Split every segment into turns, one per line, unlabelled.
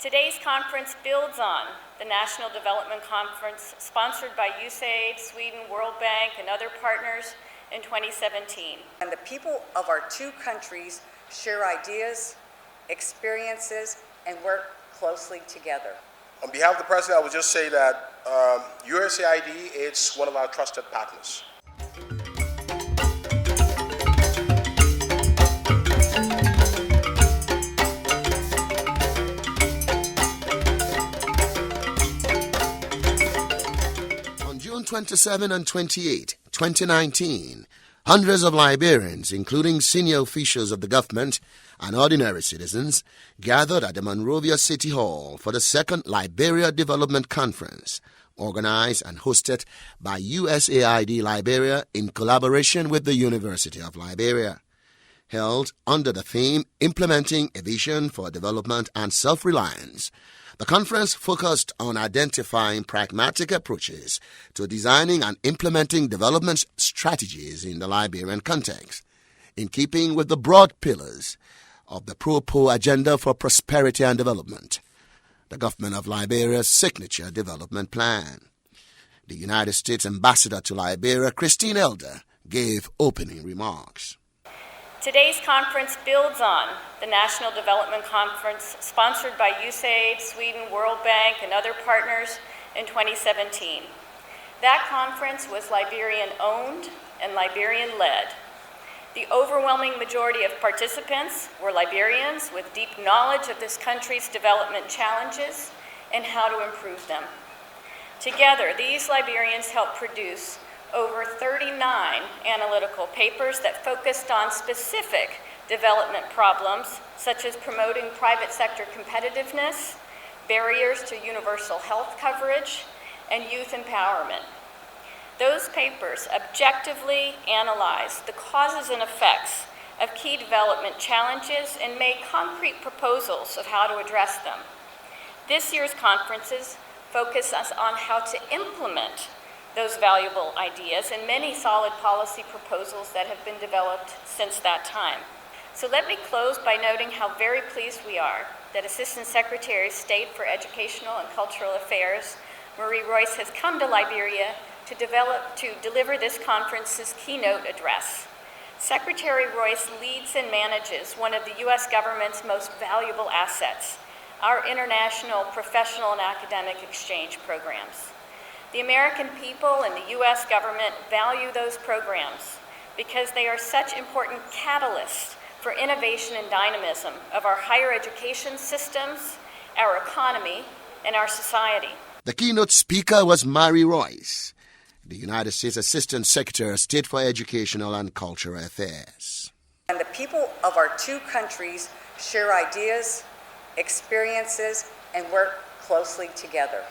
Today's conference builds on the National Development Conference sponsored by USAID, Sweden, World Bank, and other partners in 2017.
And the people of our two countries share ideas, experiences, and work closely together.
On behalf of the President, I would just say that USAID is one of our trusted partners.
On June 27 and 28, 2019, hundreds of Liberians, including senior officials of the government and ordinary citizens, gathered at the Monrovia City Hall for the second Liberia Development Conference, organized and hosted by USAID Liberia in collaboration with the University of Liberia. Held under the theme Implementing a Vision for Development and Self-Reliance, the conference focused on identifying pragmatic approaches to designing and implementing development strategies in the Liberian context, in keeping with the broad pillars of the Pro-Po Agenda for Prosperity and Development, the government of Liberia's signature development plan. The United States Ambassador to Liberia, Christine Elder, gave opening remarks.
Today's conference builds on the National Development Conference sponsored by USAID, Sweden, World Bank, and other partners in 2017. That conference was Liberian-owned and Liberian-led. The overwhelming majority of participants were Liberians with deep knowledge of this country's development challenges and how to improve them. Together, these Liberians helped produce over 39 analytical papers that focused on specific development problems, such as promoting private sector competitiveness, barriers to universal health coverage, and youth empowerment. Those papers objectively analyzed the causes and effects of key development challenges and made concrete proposals of how to address them. This year's conferences focus us on how to implement those valuable ideas and many solid policy proposals that have been developed since that time. So let me close by noting how very pleased we are that Assistant Secretary of State for Educational and Cultural Affairs, Marie Royce, has come to Liberia to deliver this conference's keynote address. Secretary Royce leads and manages one of the U.S. government's most valuable assets, our international professional and academic exchange programs. The American people and the U.S. government value those programs because they are such important catalysts for innovation and dynamism of our higher education systems, our economy, and our society.
The keynote speaker was Marie Royce, the United States Assistant Secretary of State for Educational and Cultural Affairs.
And the people of our two countries share ideas, experiences, and work closely together.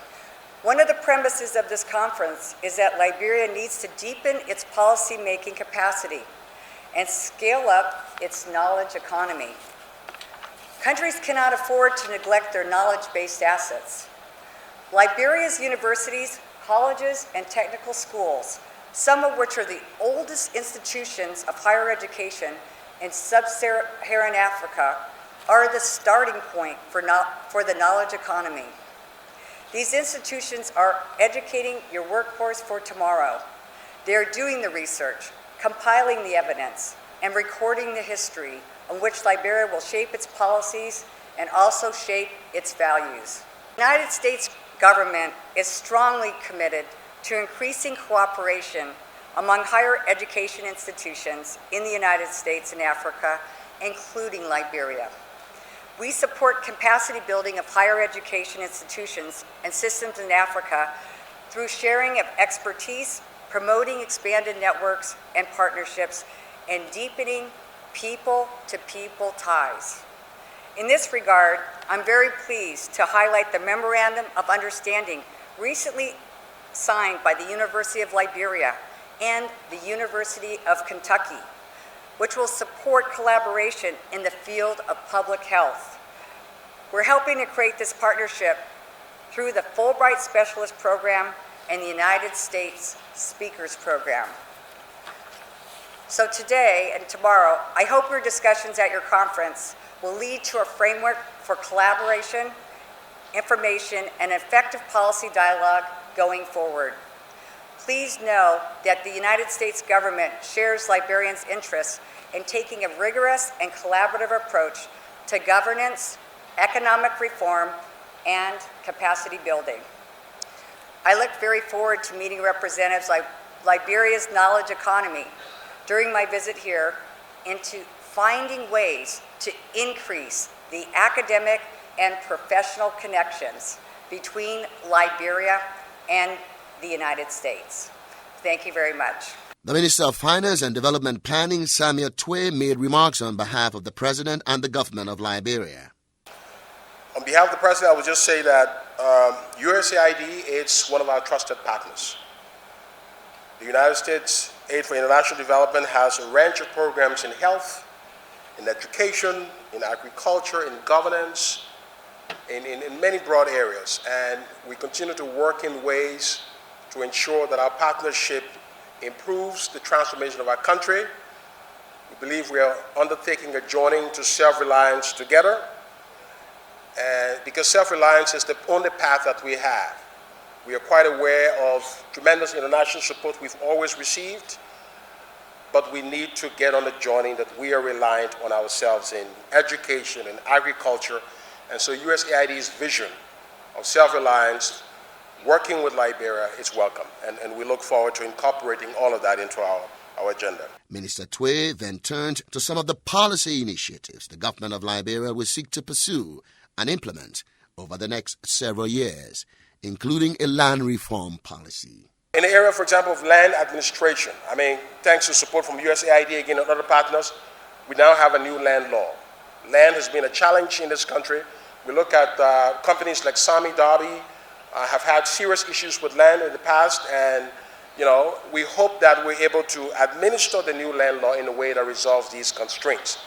One of the premises of this conference is that Liberia needs to deepen its policy-making capacity and scale up its knowledge economy. Countries cannot afford to neglect their knowledge-based assets. Liberia's universities, colleges, and technical schools, some of which are the oldest institutions of higher education in sub-Saharan Africa, are the starting point for the knowledge economy. These institutions are educating your workforce for tomorrow. They are doing the research, compiling the evidence, and recording the history on which Liberia will shape its policies and also shape its values. The United States government is strongly committed to increasing cooperation among higher education institutions in the United States and Africa, including Liberia. We support capacity building of higher education institutions and systems in Africa through sharing of expertise, promoting expanded networks and partnerships, and deepening people-to-people ties. In this regard, I'm very pleased to highlight the Memorandum of Understanding recently signed by the University of Liberia and the University of Kentucky, which will support collaboration in the field of public health. We're helping to create this partnership through the Fulbright Specialist Program and the United States Speakers Program. So today and tomorrow, I hope your discussions at your conference will lead to a framework for collaboration information, and effective policy dialogue going forward. Please know that the United States government shares Liberians' interests in taking a rigorous and collaborative approach to governance, economic reform, and capacity building. I look very forward to meeting representatives like Liberia's knowledge economy during my visit here into finding ways to increase the academic and professional connections between Liberia and the United States. Thank you very much.
The Minister of Finance and Development Planning, Samuel Twe, made remarks on behalf of the President and the government of Liberia.
On behalf of the President, I would just say that USAID is one of our trusted partners. The United States Aid for International Development has a range of programs in health, in education, in agriculture, in governance, in many broad areas. And we continue to work in ways to ensure that our partnership improves the transformation of our country. We believe we are undertaking a journey to self-reliance together, because self-reliance is the only path that we have. We are quite aware of tremendous international support we've always received, but we need to get on the journey that we are reliant on ourselves in education and agriculture. And so USAID's vision of self-reliance, working with Liberia, is welcome. And we look forward to incorporating all of that into our agenda.
Minister Twe then turned to some of the policy initiatives the government of Liberia will seek to pursue and implement over the next several years, including a land reform policy.
In the area, for example, of land administration, thanks to support from USAID again and other partners, we now have a new land law. Land has been a challenge in this country. We look at companies like Sami Darby have had serious issues with land in the past, and we hope that we're able to administer the new land law in a way that resolves these constraints,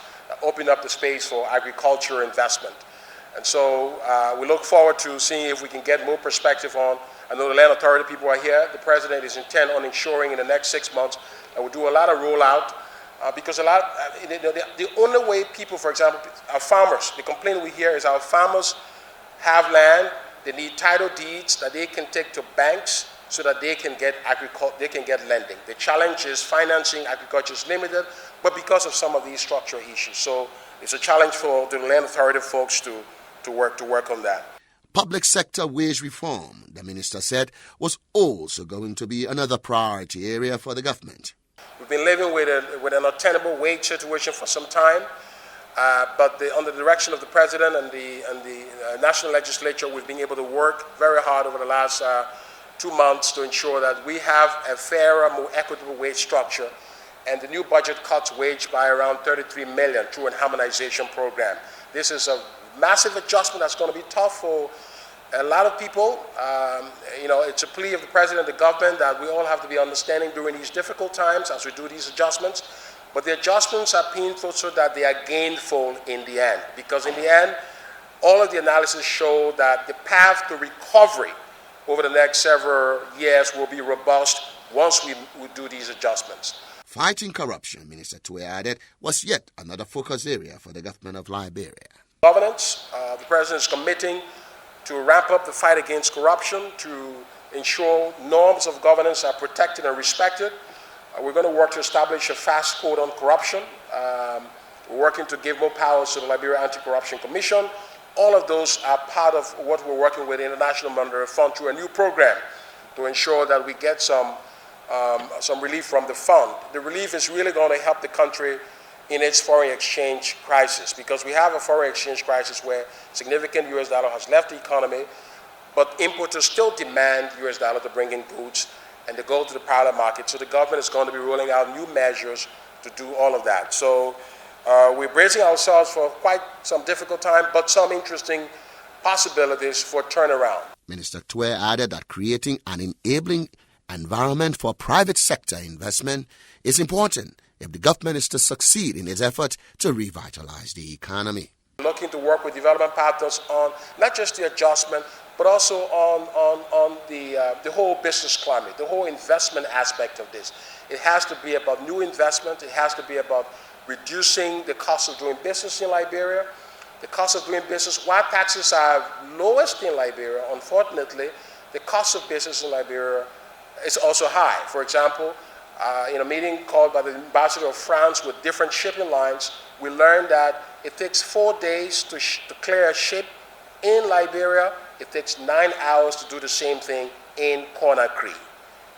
open up the space for agriculture investment. And so we look forward to seeing if we can get more perspective on. I know the Land Authority people are here. The President is intent on ensuring in the next 6 months that we'll do a lot of rollout because the only way people, for example, our farmers, the complaint we hear is our farmers have land, they need title deeds that they can take to banks so that they can get lending. The challenge is financing agriculture is limited, but because of some of these structural issues. So it's a challenge for the Land Authority folks to work on that.
Public sector wage reform, the minister said, was also going to be another priority area for the government.
We've been living with an untenable wage situation for some time, but under the direction of the President and the national legislature, we've been able to work very hard over the last 2 months to ensure that we have a fairer, more equitable wage structure, and the new budget cuts wage by around $33 million through an harmonization program. This is a massive adjustment that's going to be tough for a lot of people. It's a plea of the President and the government that we all have to be understanding during these difficult times as we do these adjustments. But the adjustments are painful so that they are gainful in the end. Because in the end, all of the analysis show that the path to recovery over the next several years will be robust once we do these adjustments.
Fighting corruption, Minister Twe added, was yet another focus area for the government of Liberia.
Governance, the President is committing to ramp up the fight against corruption, to ensure norms of governance are protected and respected. We're going to work to establish a fast code on corruption. We're working to give more powers to the Liberia Anti-Corruption Commission. All of those are part of what we're working with the International Monetary Fund through a new program to ensure that we get some relief from the fund. The relief is really going to help the country in its foreign exchange crisis, because we have a foreign exchange crisis where significant US dollar has left the economy, but importers still demand US dollar to bring in goods and to go to the parallel market. So the government is going to be rolling out new measures to do all of that. So we're bracing ourselves for quite some difficult time, but some interesting possibilities for turnaround.
Minister Twe added that creating an enabling environment for private sector investment is important if the government is to succeed in its effort to revitalize the economy.
Looking to work with development partners on not just the adjustment, but also on the whole business climate, the whole investment aspect of this. It has to be about new investment. It has to be about reducing the cost of doing business in Liberia. the cost of doing business, while taxes are lowest in Liberia, unfortunately, the cost of business in Liberia is also high. For example, in a meeting called by the ambassador of France with different shipping lines, we learned that it takes 4 days to clear a ship in Liberia. It takes 9 hours to do the same thing in Conakry.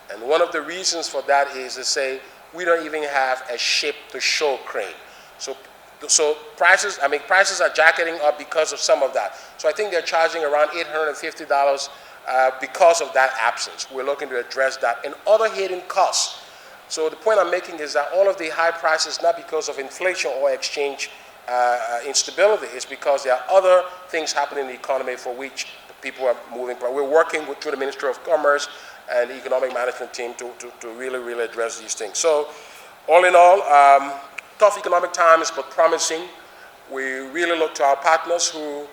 And one of the reasons for that is to say we don't even have a ship-to-shore crane. So prices are jacketing up because of some of that. So I think they're charging around $850 because of that absence. We're looking to address that and other hidden costs. So the point I'm making is that all of the high prices, not because of inflation or exchange instability, it's because there are other things happening in the economy for which people are moving. We're working through the Ministry of Commerce and the Economic Management team to really address these things. So all in all, tough economic times, but promising. We really look to our partners who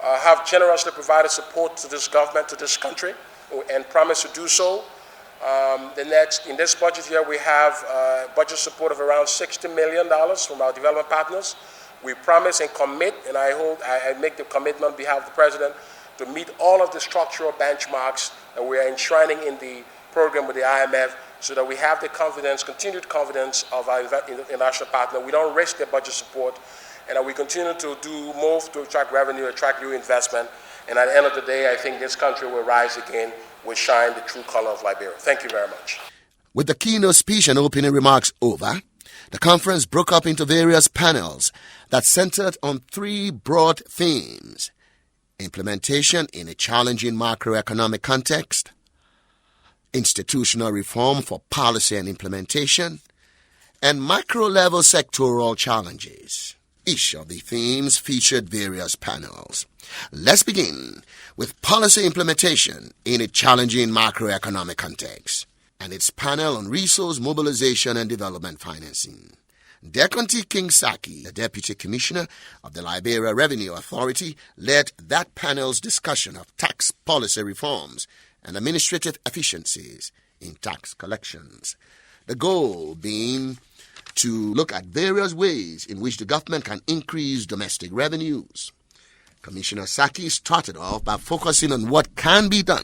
have generously provided support to this government, to this country, and promise to do so. In this budget here, we have budget support of around $60 million from our development partners. We promise and commit, and I hope I make the commitment on behalf of the President to meet all of the structural benchmarks that we are enshrining in the program with the IMF, so that we have the confidence, continued confidence of our international partner. We don't risk their budget support, and that we continue to move to attract revenue, attract new investment, and at the end of the day, I think this country will rise again, will shine the true color of Liberia. Thank you very much.
With the keynote speech and opening remarks over, the conference broke up into various panels that centered on 3 broad themes: implementation in a challenging macroeconomic context, institutional reform for policy and implementation, and micro-level sectoral challenges. Each of the themes featured various panels. Let's begin with policy implementation in a challenging macroeconomic context and its panel on resource mobilization and development financing. Dekonti King-Saki, the Deputy Commissioner of the Liberia Revenue Authority, led that panel's discussion of tax policy reforms and administrative efficiencies in tax collections. The goal being to look at various ways in which the government can increase domestic revenues. Commissioner Saki started off by focusing on what can be done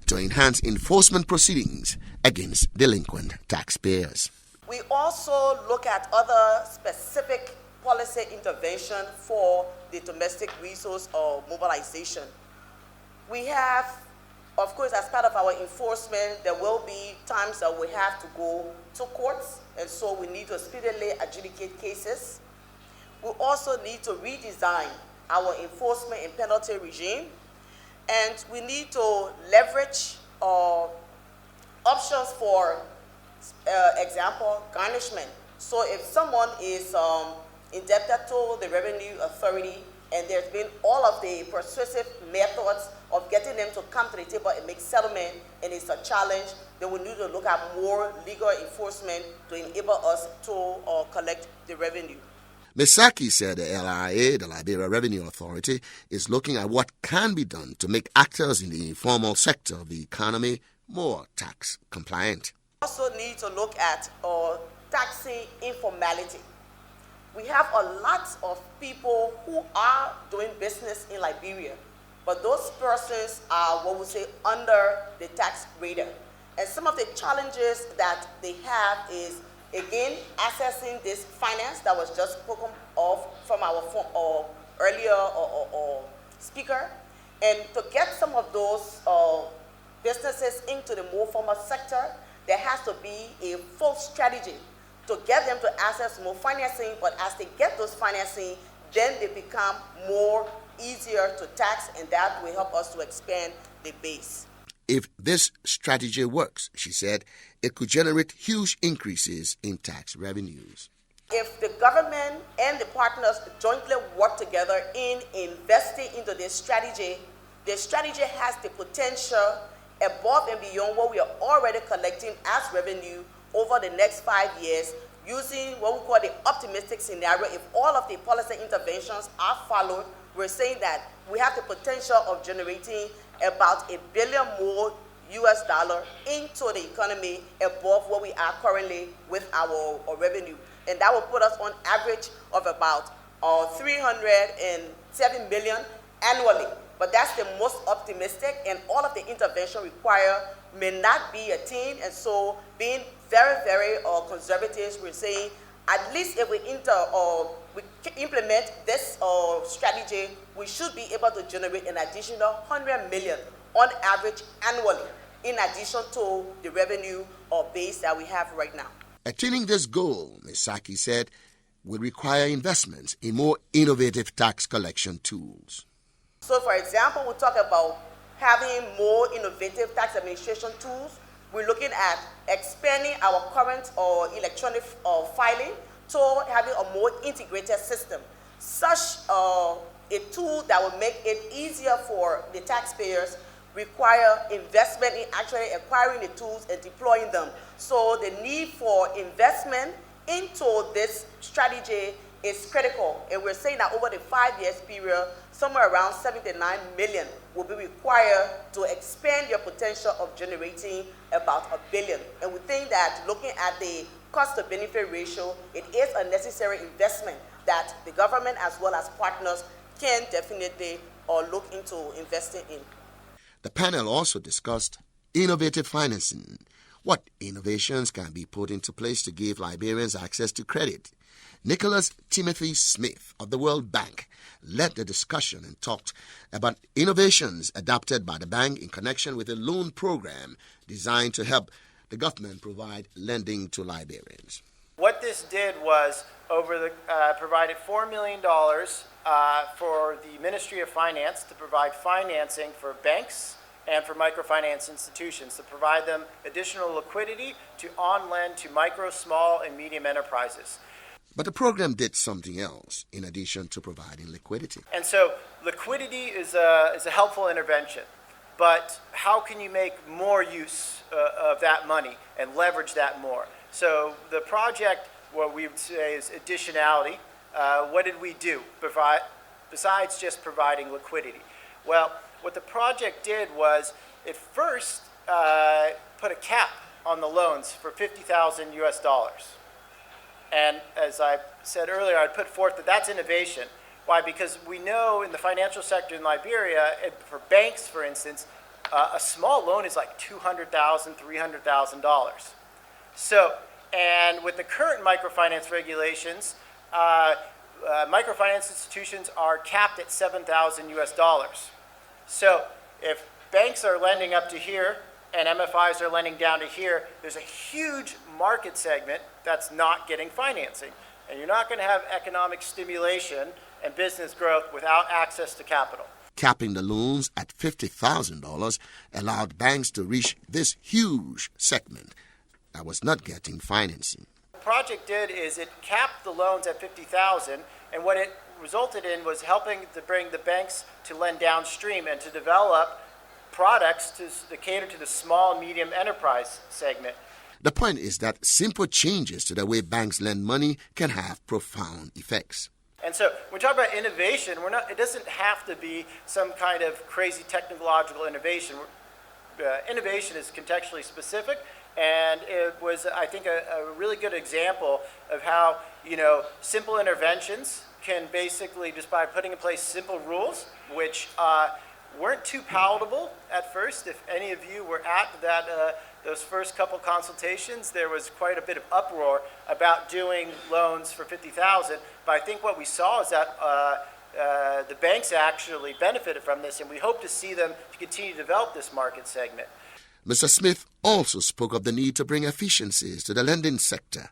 to enhance enforcement proceedings against delinquent taxpayers.
We also look at other specific policy intervention for the domestic resource or mobilization. We have, of course, as part of our enforcement, there will be times that we have to go to courts, and so we need to speedily adjudicate cases. We also need to redesign our enforcement and penalty regime, and we need to leverage options for example, garnishment. So if someone is indebted to the Revenue Authority and there's been all of the persuasive methods of getting them to come to the table and make settlement, and it's a challenge, then we need to look at more legal enforcement to enable us to collect the revenue.
Ms. Saki said the LRA, the Liberia Revenue Authority, is looking at what can be done to make actors in the informal sector of the economy more tax compliant.
We also need to look at taxing informality. We have a lot of people who are doing business in Liberia, but those persons are what we say under the tax radar. And some of the challenges that they have is, again, accessing this finance that was just spoken of from our earlier speaker, and to get some of those businesses into the more formal sector, there has to be a full strategy to get them to access more financing, but as they get those financing, then they become more easier to tax, and that will help us to expand the base.
If this strategy works, she said, it could generate huge increases in tax revenues.
If the government and the partners jointly work together in investing into this strategy, the strategy has the potential above and beyond what we are already collecting as revenue over the next 5 years, using what we call the optimistic scenario. If all of the policy interventions are followed, we're saying that we have the potential of generating about $1 billion more US dollar into the economy above what we are currently with our revenue. And that will put us on average of about 307 million annually. But that's the most optimistic, and all of the intervention required may not be attained. And so, being very, very conservative, we're saying at least if we implement this strategy, we should be able to generate an additional 100 million on average annually, in addition to the revenue or base that we have right now.
Attaining this goal, Ms. Saki said, will require investments in more innovative tax collection tools.
So, for example, we talk about having more innovative tax administration tools. We're looking at expanding our current electronic filing to having a more integrated system. Such a tool that will make it easier for the taxpayers require investment in actually acquiring the tools and deploying them. So the need for investment into this strategy is critical. And we're saying that over the 5 years period, somewhere around 79 million will be required to expand your potential of generating about $1 billion. And we think that looking at the cost to benefit ratio, it is a necessary investment that the government as well as partners can definitely look into investing in.
The panel also discussed innovative financing. What innovations can be put into place to give Liberians access to credit? Nicholas Timothy Smith of the World Bank led the discussion and talked about innovations adopted by the bank in connection with a loan program designed to help the government provide lending to Liberians.
What this did was provided $4 million for the Ministry of Finance to provide financing for banks and for microfinance institutions to provide them additional liquidity to on-lend to micro, small, and medium enterprises.
But the program did something else in addition to providing liquidity.
And so liquidity is a helpful intervention. But how can you make more use of that money and leverage that more? So the project, what we would say is additionality. What did we do besides just providing liquidity? Well, what the project did was it first put a cap on the loans for $50,000 US. And as I said earlier, I'd put forth that that's innovation. Why? Because we know in the financial sector in Liberia, for banks, for instance, a small loan is like $200,000, $300,000. So, and with the current microfinance regulations, microfinance institutions are capped at $7,000 US. So, if banks are lending up to here and MFIs are lending down to here, there's a huge market segment that's not getting financing. And you're not going to have economic stimulation and business growth without access to capital.
Capping the loans at $50,000 allowed banks to reach this huge segment that was not getting financing.
What the project did is it capped the loans at $50,000, and what it resulted in was helping to bring the banks to lend downstream and to develop products to cater to the small and medium enterprise segment.
The point is that simple changes to the way banks lend money can have profound effects.
And so when we talk about innovation, it doesn't have to be some kind of crazy technological innovation. Innovation is contextually specific, and it was, I think, a really good example of how, simple interventions can basically, just by putting in place simple rules, which weren't too palatable at first. If any of you were at those first couple consultations, there was quite a bit of uproar about doing loans for $50,000. But I think what we saw is that the banks actually benefited from this, and we hope to see them to continue to develop this market segment.
Mr. Smith also spoke of the need to bring efficiencies to the lending sector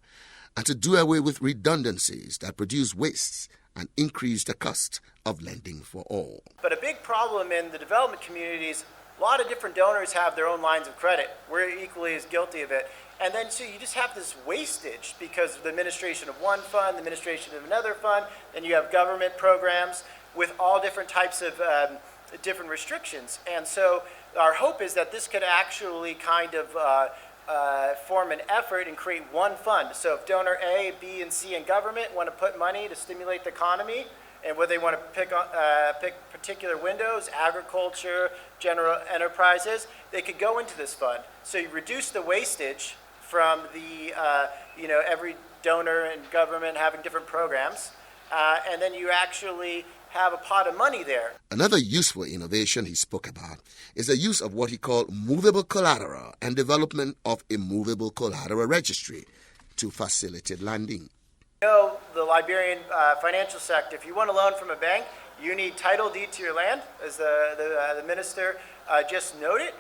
and to do away with redundancies that produce wastes and increase the cost of lending for all.
But a big problem in the development communities, a lot of different donors have their own lines of credit. We're equally as guilty of it. And then so you just have this wastage because of the administration of one fund, the administration of another fund, then you have government programs with all different types of different restrictions. And so our hope is that this could actually kind of form an effort and create one fund. So if donor A, B, and C in government want to put money to stimulate the economy, and whether they want to pick particular windows, agriculture, general enterprises, they could go into this fund. So you reduce the wastage from the, every donor and government having different programs, and then you actually have a pot of money there.
Another useful innovation he spoke about is the use of what he called movable collateral and development of a movable collateral registry to facilitate lending.
You know, the Liberian financial sector, if you want a loan from a bank, you need title deed to your land, as the minister just noted,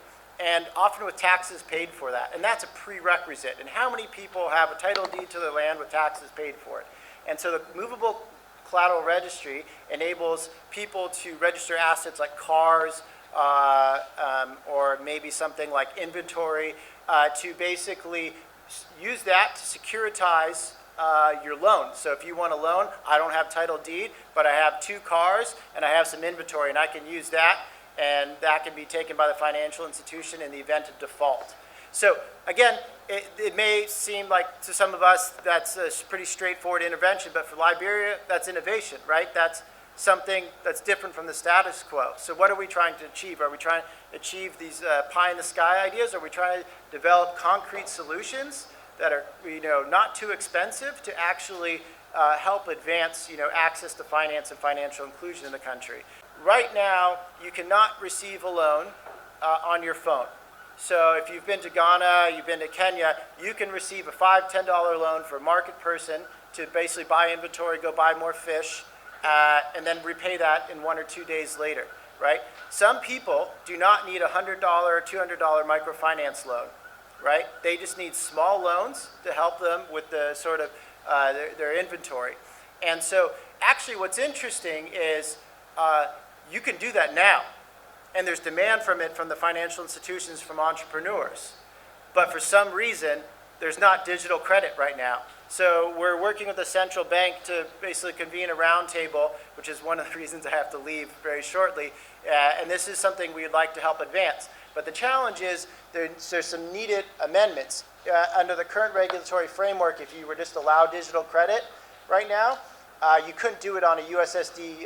and often with taxes paid for that. And that's a prerequisite. And how many people have a title deed to their land with taxes paid for it? And so the movable collateral registry enables people to register assets like cars or maybe something like inventory to basically use that to securitize your loan. So if you want a loan, I don't have title deed, but I have 2 cars and I have some inventory, and I can use that, and that can be taken by the financial institution in the event of default. So again, it may seem like to some of us that's a pretty straightforward intervention, but for Liberia, that's innovation, right? That's something that's different from the status quo. So what are we trying to achieve? Are we trying to achieve these pie-in-the-sky ideas? Are we trying to develop concrete solutions that are, not too expensive to actually help advance, access to finance and financial inclusion in the country? Right now, you cannot receive a loan on your phone. So if you've been to Ghana, you've been to Kenya, you can receive a $5, $10 loan for a market person to basically buy inventory, go buy more fish, and then repay that in 1 or 2 days later, right? Some people do not need a $100 or $200 microfinance loan, right? They just need small loans to help them with the sort of their inventory. And so actually what's interesting is you can do that now. And there's demand from it from the financial institutions, from entrepreneurs. But for some reason, there's not digital credit right now. So we're working with the central bank to basically convene a roundtable, which is one of the reasons I have to leave very shortly. And this is something we'd like to help advance. But the challenge is there's some needed amendments. Under the current regulatory framework, if you were just allowed digital credit right now, you couldn't do it on a USSD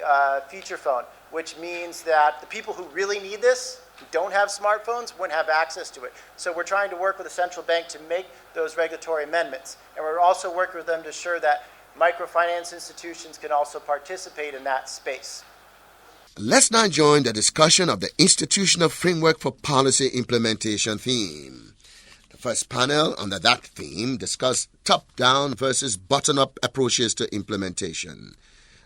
feature phone, which means that the people who really need this, who don't have smartphones, wouldn't have access to it. So we're trying to work with the central bank to make those regulatory amendments. And we're also working with them to ensure that microfinance institutions can also participate in that space.
Let's now join the discussion of the Institutional Framework for Policy Implementation theme. The first panel under that theme discussed top-down versus bottom-up approaches to implementation.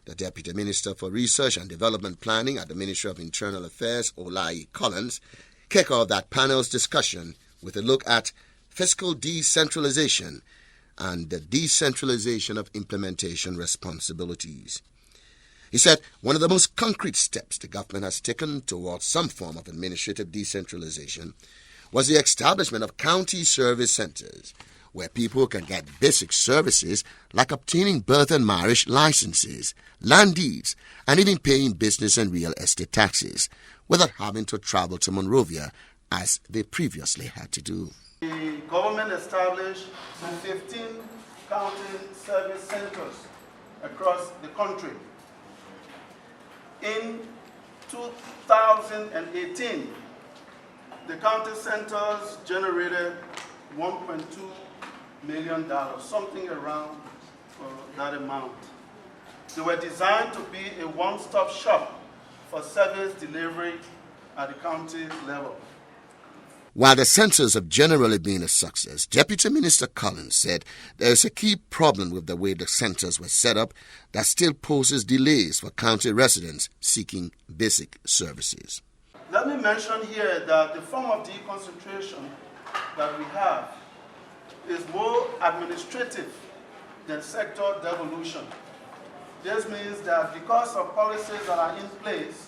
The Deputy Minister for Research and Development Planning at the Ministry of Internal Affairs, Olai Collins, kicked off that panel's discussion with a look at fiscal decentralization and the decentralization of implementation responsibilities. He said one of the most concrete steps the government has taken towards some form of administrative decentralization was the establishment of county service centers, where people can get basic services like obtaining birth and marriage licenses, land deeds, and even paying business and real estate taxes without having to travel to Monrovia as they previously had to do.
The government established 15 county service centers across the country. In 2018, the county centers generated $1.2 million, something around that amount. They were designed to be a one-stop shop for service delivery at the county level.
While the centers have generally been a success, Deputy Minister Collins said there is a key problem with the way the centers were set up that still poses delays for county residents seeking basic services.
Let me mention here that the form of deconcentration that we have is more administrative than sector devolution. This means that because of policies that are in place,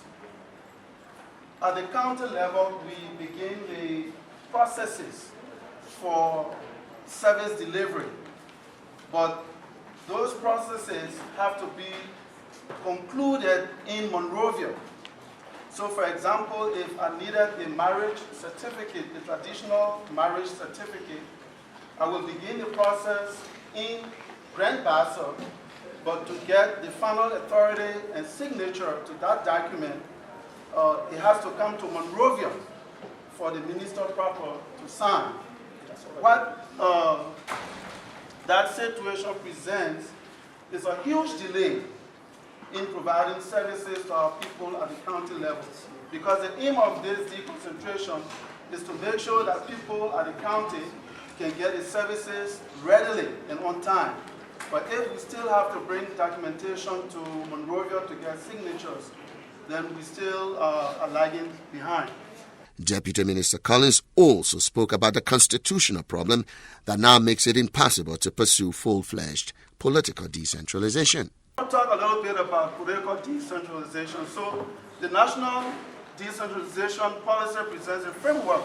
at the county level, we begin the processes for service delivery. But those processes have to be concluded in Monrovia. So for example, if I needed a marriage certificate, a traditional marriage certificate, I will begin the process in Grand Bassa, but to get the final authority and signature to that document, it has to come to Monrovia for the minister proper to sign. What that situation presents is a huge delay in providing services to our people at the county level. Because the aim of this deconcentration is to make sure that people at the county can get the services readily and on time. But if we still have to bring documentation to Monrovia to get signatures, then we still are lagging behind.
Deputy Minister Collins also spoke about the constitutional problem that now makes it impossible to pursue full-fledged political decentralization.
I'll talk a little bit about political decentralization. So the National Decentralization Policy presents a framework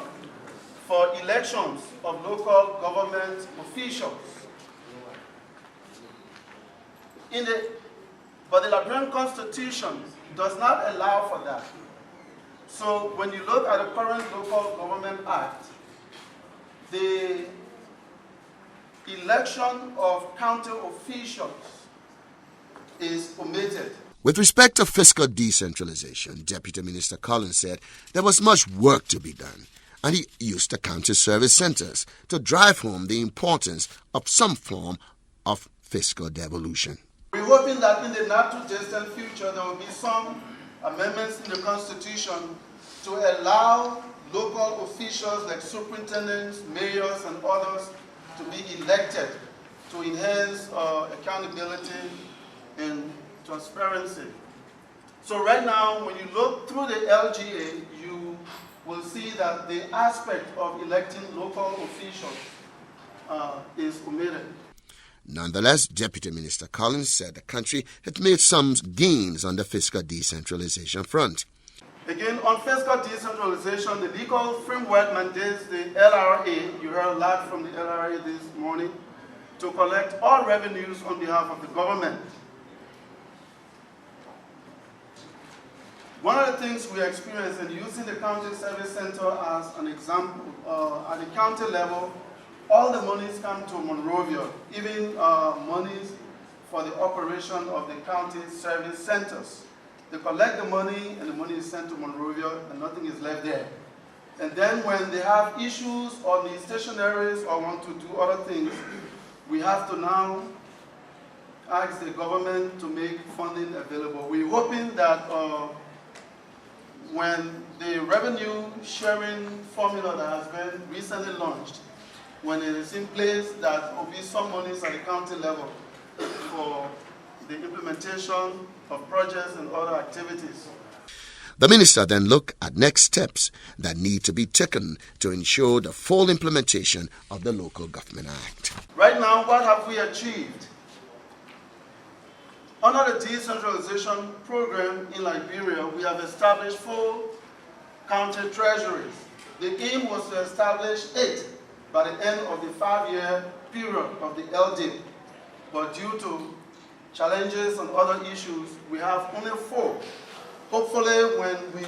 for elections of local government officials. But the Liberian Constitution does not allow for that. So when you look at the current Local Government Act, the election of county officials is omitted.
With respect to fiscal decentralization, Deputy Minister Collins said there was much work to be done, and he used the county service centers to drive home the importance of some form of fiscal devolution.
We're hoping that in the not too distant future there will be some amendments in the Constitution to allow local officials like superintendents, mayors, and others to be elected to enhance accountability and transparency. So right now, when you look through the LGA, you will see that the aspect of electing local officials is omitted.
Nonetheless, Deputy Minister Collins said the country had made some gains on the fiscal decentralization front.
Again, on fiscal decentralization, the legal framework mandates the LRA, you heard a lot from the LRA this morning, to collect all revenues on behalf of the government. One of the things we experience in using the county service center as an example, at the county level, all the monies come to Monrovia, even monies for the operation of the county service centers. They collect the money and the money is sent to Monrovia and nothing is left there. And then when they have issues or the stationaries or want to do other things, we have to now ask the government to make funding available. We're hoping that when the revenue sharing formula that has been recently launched, when it is in place, that there will be some monies at the county level for the implementation of projects and other activities.
The minister then looked at next steps that need to be taken to ensure the full implementation of the Local Government Act.
Right now, what have we achieved? Under the decentralization program in Liberia, we have established 4 county treasuries. The aim was to establish 8 by the end of the 5-year period of the LD. But due to challenges and other issues, we have only 4. Hopefully, when we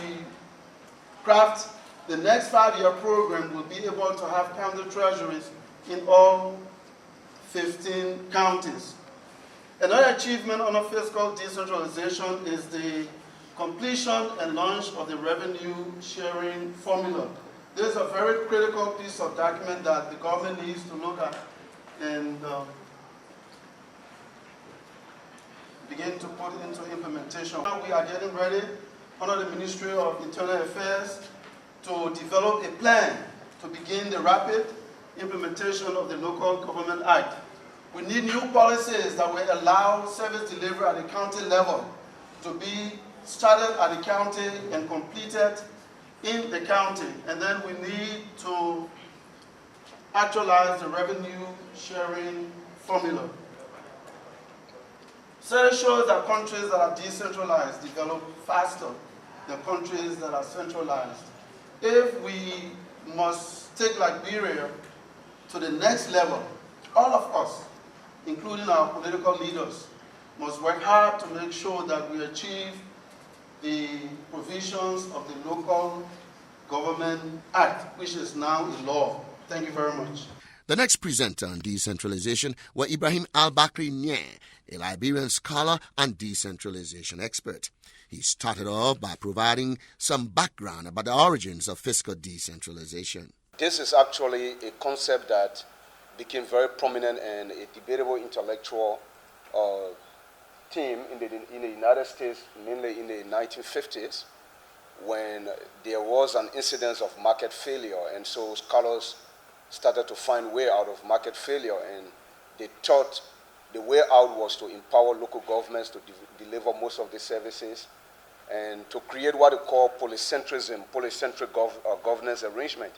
craft the next 5-year program, we'll be able to have county treasuries in all 15 counties. Another achievement under fiscal decentralization is the completion and launch of the revenue sharing formula. This is a very critical piece of document that the government needs to look at and begin to put into implementation. Now we are getting ready under the Ministry of Internal Affairs to develop a plan to begin the rapid implementation of the Local Government Act. We need new policies that will allow service delivery at the county level to be started at the county and completed in the county. And then we need to actualize the revenue sharing formula. Study shows that countries that are decentralized develop faster than countries that are centralized. If we must take Liberia to the next level, all of us, including our political leaders, must work hard to make sure that we achieve the provisions of the Local Government Act, which is now a law. Thank you very much.
The next presenter on decentralization were Ibrahim Al-Bakri Nye, a Liberian scholar and decentralization expert. He started off by providing some background about the origins of fiscal decentralization.
This is actually a concept that became very prominent and a debatable intellectual team in the United States, mainly in the 1950s, when there was an incidence of market failure, and so scholars started to find way out of market failure, and they thought the way out was to empower local governments to deliver most of the services and to create what they call polycentric governance arrangement,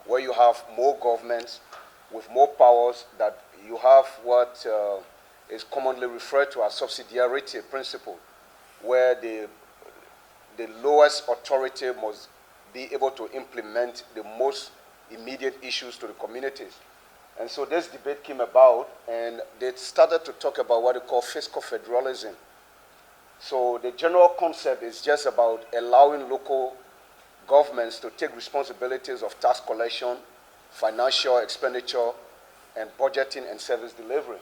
where you have more governments with more powers, that you have what is commonly referred to as subsidiarity principle, where the lowest authority must be able to implement the most immediate issues to the communities. And so this debate came about, and they started to talk about what they call fiscal federalism. So the general concept is just about allowing local governments to take responsibilities of tax collection, financial expenditure, and budgeting and service delivery.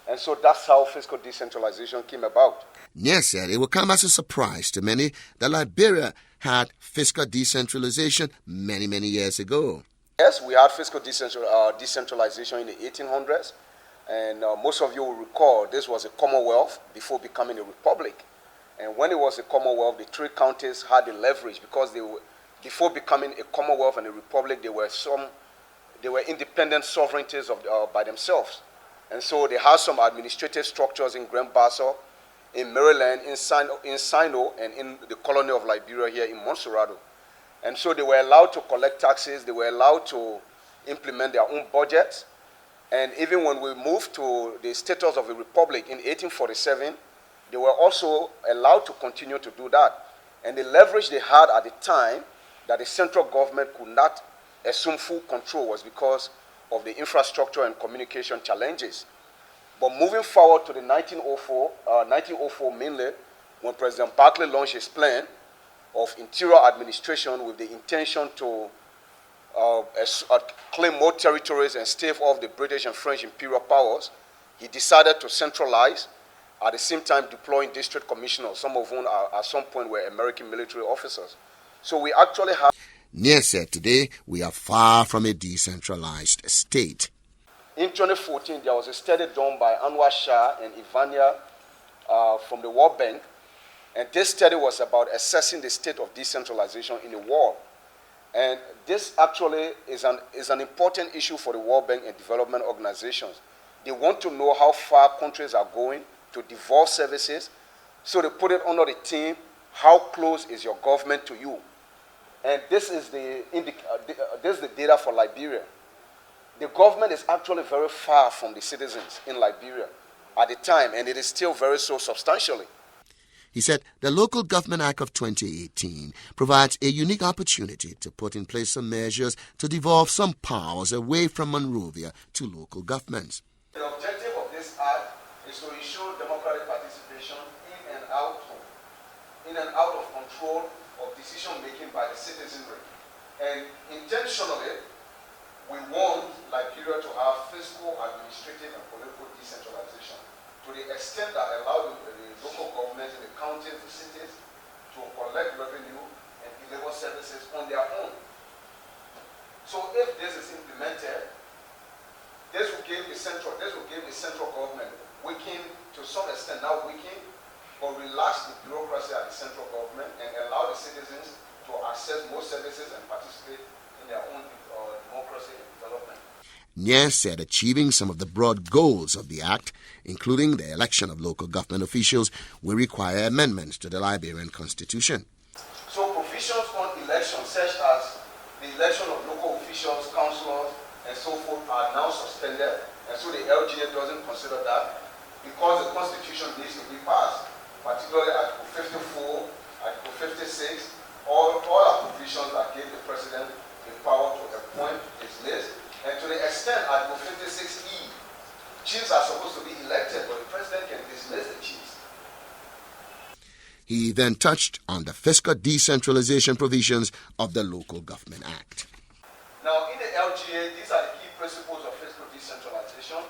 And so that's how fiscal decentralization came about.
Yes, said it will come as a surprise to many that Liberia had fiscal decentralization many, many years ago.
Yes, we had fiscal decentralization in the 1800s, and most of you will recall this was a commonwealth before becoming a republic. And when it was a commonwealth, the three counties had the leverage because they were, before becoming a commonwealth and a republic, they were independent sovereignties by themselves. And so they had some administrative structures in Grand-Bassa, in Maryland, in Sino, and in the colony of Liberia here in Montserrat. And so they were allowed to collect taxes, they were allowed to implement their own budgets. And even when we moved to the status of a republic in 1847, they were also allowed to continue to do that. And the leverage they had at the time that the central government could not assume full control was because of the infrastructure and communication challenges. But moving forward to the 1904 mainly, when President Barclay launched his plan of interior administration with the intention to claim more territories and stave off the British and French imperial powers, he decided to centralize, at the same time deploying district commissioners, some of whom at some point were American military officers. So we actually have...
Near said today, we are far from a decentralized state.
In 2014, there was a study done by Anwar Shah and Ivania from the World Bank, and this study was about assessing the state of decentralization in the world. And this actually is an important issue for the World Bank and development organizations. They want to know how far countries are going to devolve services, so they put it under the theme, how close is your government to you? And this is the data for Liberia. The government is actually very far from the citizens in Liberia at the time, and it is still very so substantially.
He said the Local Government Act of 2018 provides a unique opportunity to put in place some measures to devolve some powers away from Monrovia to local governments.
The objective of this act is to ensure democratic participation in and out of control of decision-making by the citizenry. And intentionally, we want Liberia to have fiscal, administrative, and political decentralization to the extent that allow the local governments in the counties, the cities, to collect revenue and deliver services on their own. So if this is implemented, this will give the central government to some extent now weaken, but relax the bureaucracy at the central government and allow the citizens to access more services and participate in their own democracy and development.
Nye said achieving some of the broad goals of the Act, including the election of local government officials, will require amendments to the Liberian Constitution.
So provisions on elections, such as the election of local officials, councillors, and so forth, are now suspended, and so the LGA doesn't consider that because the Constitution needs to be passed, particularly Article 54, Article 56, all are provisions that give the President the power to appoint his list. And to the extent Article 56E, chiefs are supposed to be elected, but the President can dismiss the chiefs.
He then touched on the fiscal decentralization provisions of the Local Government Act.
Now, in the LGA, these are the key principles of fiscal decentralization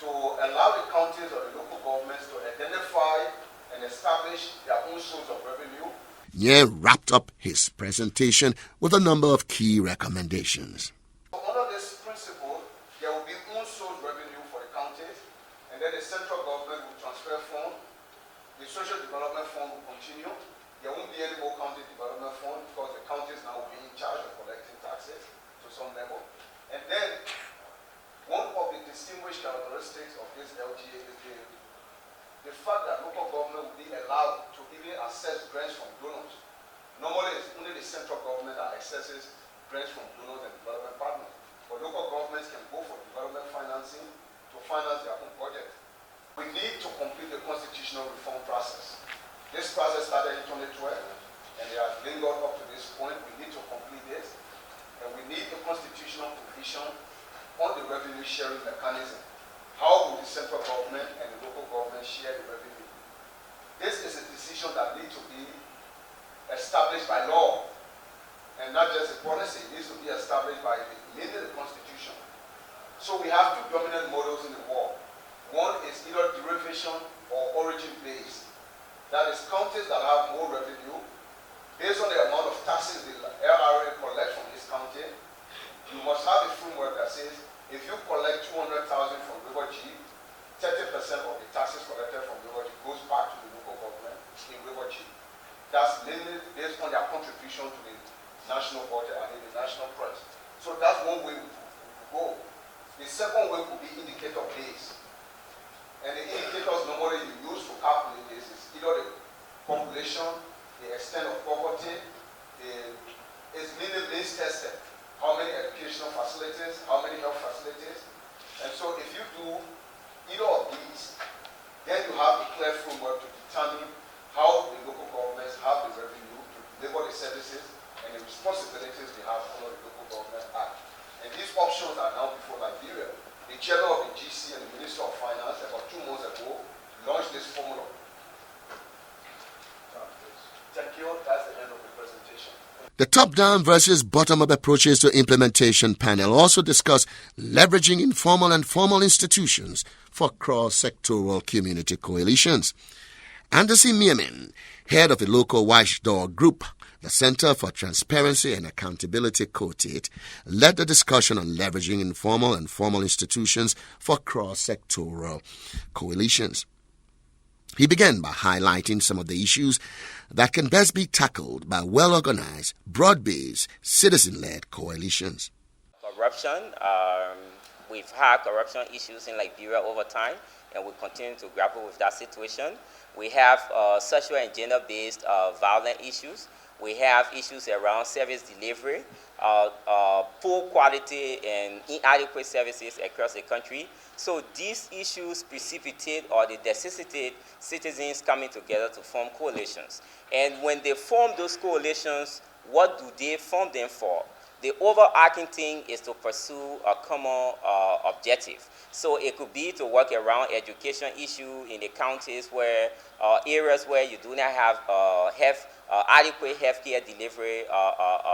to allow the counties or the local governments to identify and establish their own source of revenue.
Nye wrapped up his presentation with a number of key recommendations.
Under this principle, there will be own source revenue for the counties, and then the central government will transfer funds accesses grants from donors and development partners. But local governments can go for development financing to finance their own projects. We need to complete the constitutional reform process. This process started in 2012, and they have lingered up to this point. We need to complete this, and we need the constitutional provision on the revenue sharing mechanism. How will the central government and the local government share the revenue? This is a decision that needs to be established by law, and not just a policy. It needs to be established by mainly the Constitution. So we have two dominant models in the world. One is either derivation or origin-based. That is, counties that have more revenue, based on the amount of taxes the LRA collects from this county, you must have a framework that says, if you collect 200,000 from River G, 30% of the taxes collected from River G goes back to the local government in River G. That's mainly based on their contribution to the national budget and in the national press. So that's one way we go. The second way could be indicator-based. And the indicators normally you use to calculate this is either the population, the extent of poverty, it's mainly base tested. How many educational facilities, how many health facilities. And so if you do either of these, then you have a clear framework to determine how the local governments have the revenue to deliver the services and the responsibilities they have under the Local Government Act. And these options are now before Liberia. The chairman of the GC and the Minister of Finance about 2 months ago launched this formula. Thank you. That's the end of the presentation.
The top-down versus bottom-up approaches to implementation panel also discussed leveraging informal and formal institutions for cross-sectoral community coalitions. Anderson Miamin, head of the local watchdog group, the Center for Transparency and Accountability Quartet, led the discussion on leveraging informal and formal institutions for cross-sectoral coalitions. He began by highlighting some of the issues that can best be tackled by well-organized, broad-based, citizen-led coalitions.
Corruption. We've had corruption issues in Liberia over time, and we continue to grapple with that situation. We have sexual and gender-based violent issues. We have issues around service delivery, poor quality and inadequate services across the country. So these issues precipitate or they necessitate citizens coming together to form coalitions. And when they form those coalitions, what do they form them for? The overarching thing is to pursue a common objective. So it could be to work around education issue in the counties where areas where you do not have adequate healthcare delivery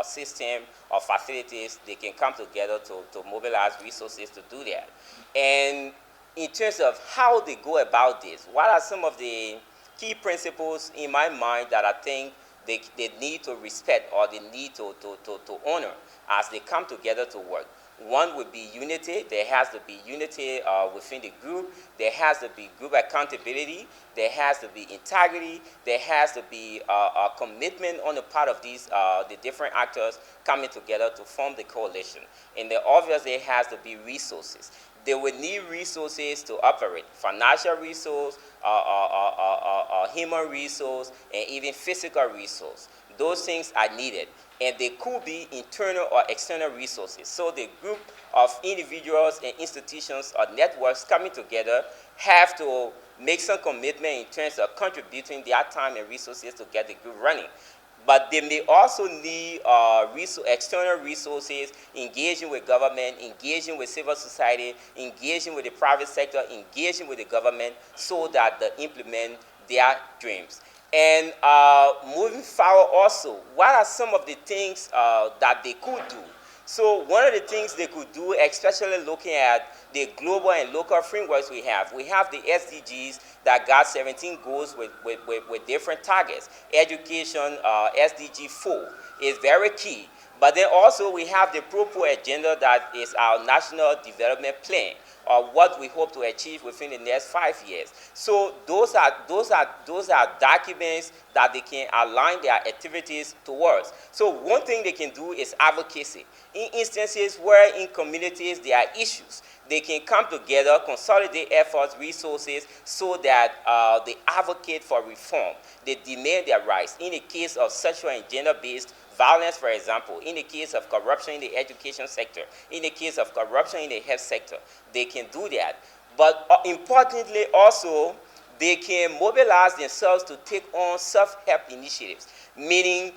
system or facilities. They can come together to mobilize resources to do that. And in terms of how they go about this, what are some of the key principles in my mind that I think they need to respect or they need to honor as they come together to work? One would be unity. There has to be unity within the group. There has to be group accountability. There has to be integrity. There has to be a commitment on the part of these the different actors coming together to form the coalition. And then obviously there has to be resources. They will need resources to operate, financial resource, human resource, and even physical resource. Those things are needed. And they could be internal or external resources. So the group of individuals and institutions or networks coming together have to make some commitment in terms of contributing their time and resources to get the group running. But they may also need external resources, engaging with government, engaging with civil society, engaging with the private sector, engaging with the government so that they implement their dreams. And moving forward also, what are some of the things that they could do? So one of the things they could do, especially looking at the global and local frameworks we have the SDGs that got 17 goals with different targets. Education, SDG 4 is very key. But then also we have the Pro agenda that is our national development plan, or what we hope to achieve within the next 5 years. So those are documents that they can align their activities towards. So one thing they can do is advocacy. In instances where in communities there are issues, they can come together, consolidate efforts, resources, so that they advocate for reform. They demand their rights. In the case of sexual and gender-based violence, for example, in the case of corruption in the education sector, in the case of corruption in the health sector, they can do that. But importantly also, they can mobilize themselves to take on self-help initiatives, meaning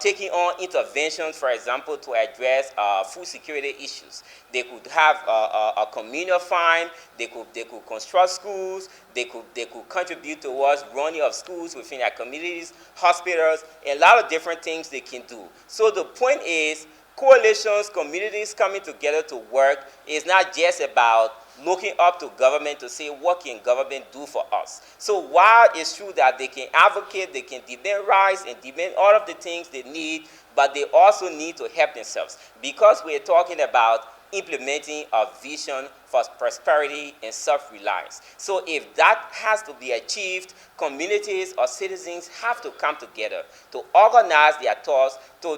taking on interventions, for example, to address food security issues. They could have a communal fund, they could construct schools, they could contribute towards running of schools within their communities, hospitals, a lot of different things they can do. So the point is, coalitions, communities coming together to work is not just about looking up to government to say, what can government do for us? So while it's true that they can advocate, they can demand rights and demand all of the things they need, but they also need to help themselves. Because we're talking about implementing a vision for prosperity and self-reliance. So if that has to be achieved, communities or citizens have to come together to organize their thoughts, to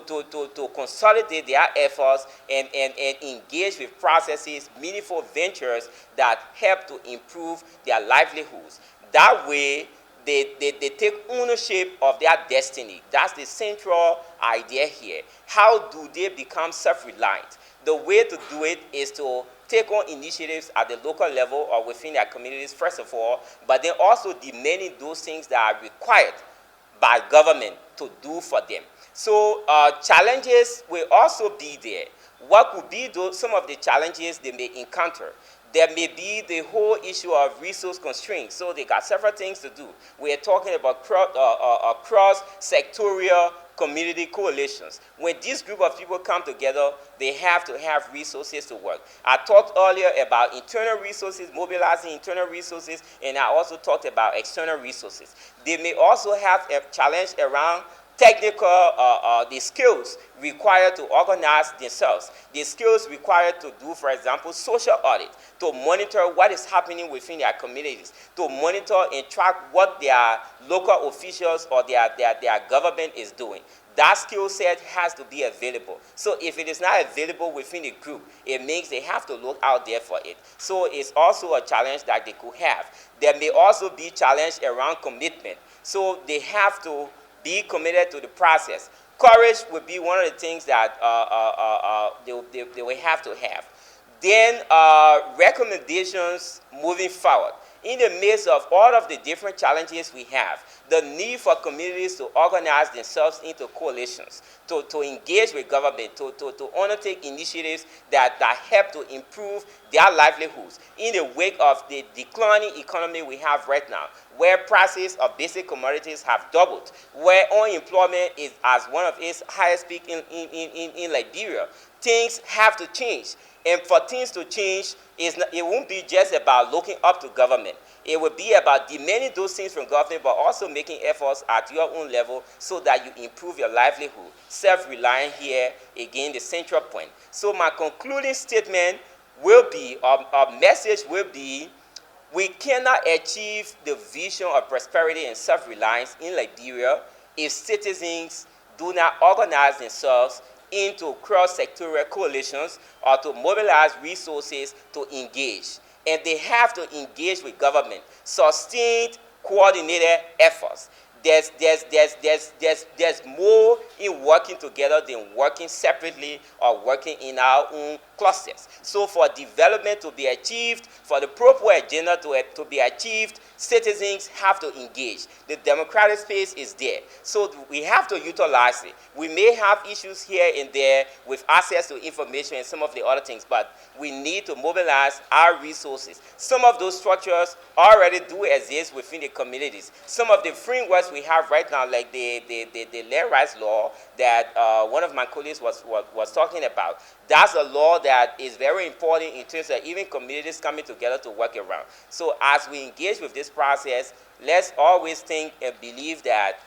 consolidate their efforts and engage with processes, meaningful ventures that help to improve their livelihoods. That way, they take ownership of their destiny. That's the central idea here. How do they become self-reliant? The way to do it is to take on initiatives at the local level or within their communities, first of all, but then also demanding those things that are required by government to do for them. So challenges will also be there. What could be some of the challenges they may encounter? There may be the whole issue of resource constraints. So they got several things to do. We are talking about cross-sectorial community coalitions. When this group of people come together, they have to have resources to work. I talked earlier about internal resources, mobilizing internal resources, and I also talked about external resources. They may also have a challenge around technical, the skills required to organize themselves, the skills required to do, for example, social audit, to monitor what is happening within their communities, to monitor and track what their local officials or their government is doing. That skill set has to be available. So if it is not available within the group, it means they have to look out there for it. So it's also a challenge that they could have. There may also be challenge around commitment. So they have to be committed to the process. Courage would be one of the things that they will have to have. Then recommendations moving forward. In the midst of all of the different challenges we have, the need for communities to organize themselves into coalitions, to engage with government, to undertake initiatives that help to improve their livelihoods in the wake of the declining economy we have right now, where prices of basic commodities have doubled, where unemployment is as one of its highest peak in Liberia. Things have to change. And for things to change, it won't be just about looking up to government. It will be about demanding those things from government, but also making efforts at your own level so that you improve your livelihood. Self-reliant here, again, the central point. So my concluding statement will be, our message will be, we cannot achieve the vision of prosperity and self-reliance in Liberia if citizens do not organize themselves into cross-sectorial coalitions or to mobilize resources to engage. And they have to engage with government, sustained, coordinated efforts. There's more in working together than working separately or working in our own clusters. So for development to be achieved, for the proper agenda to be achieved, citizens have to engage. The democratic space is there. So we have to utilize it. We may have issues here and there with access to information and some of the other things, but we need to mobilize our resources. Some of those structures already do exist within the communities. Some of the frameworks we have right now, like the land rights law that one of my colleagues was talking about, that's a law that is very important in terms of even communities coming together to work around. So as we engage with this process, let's always think and believe that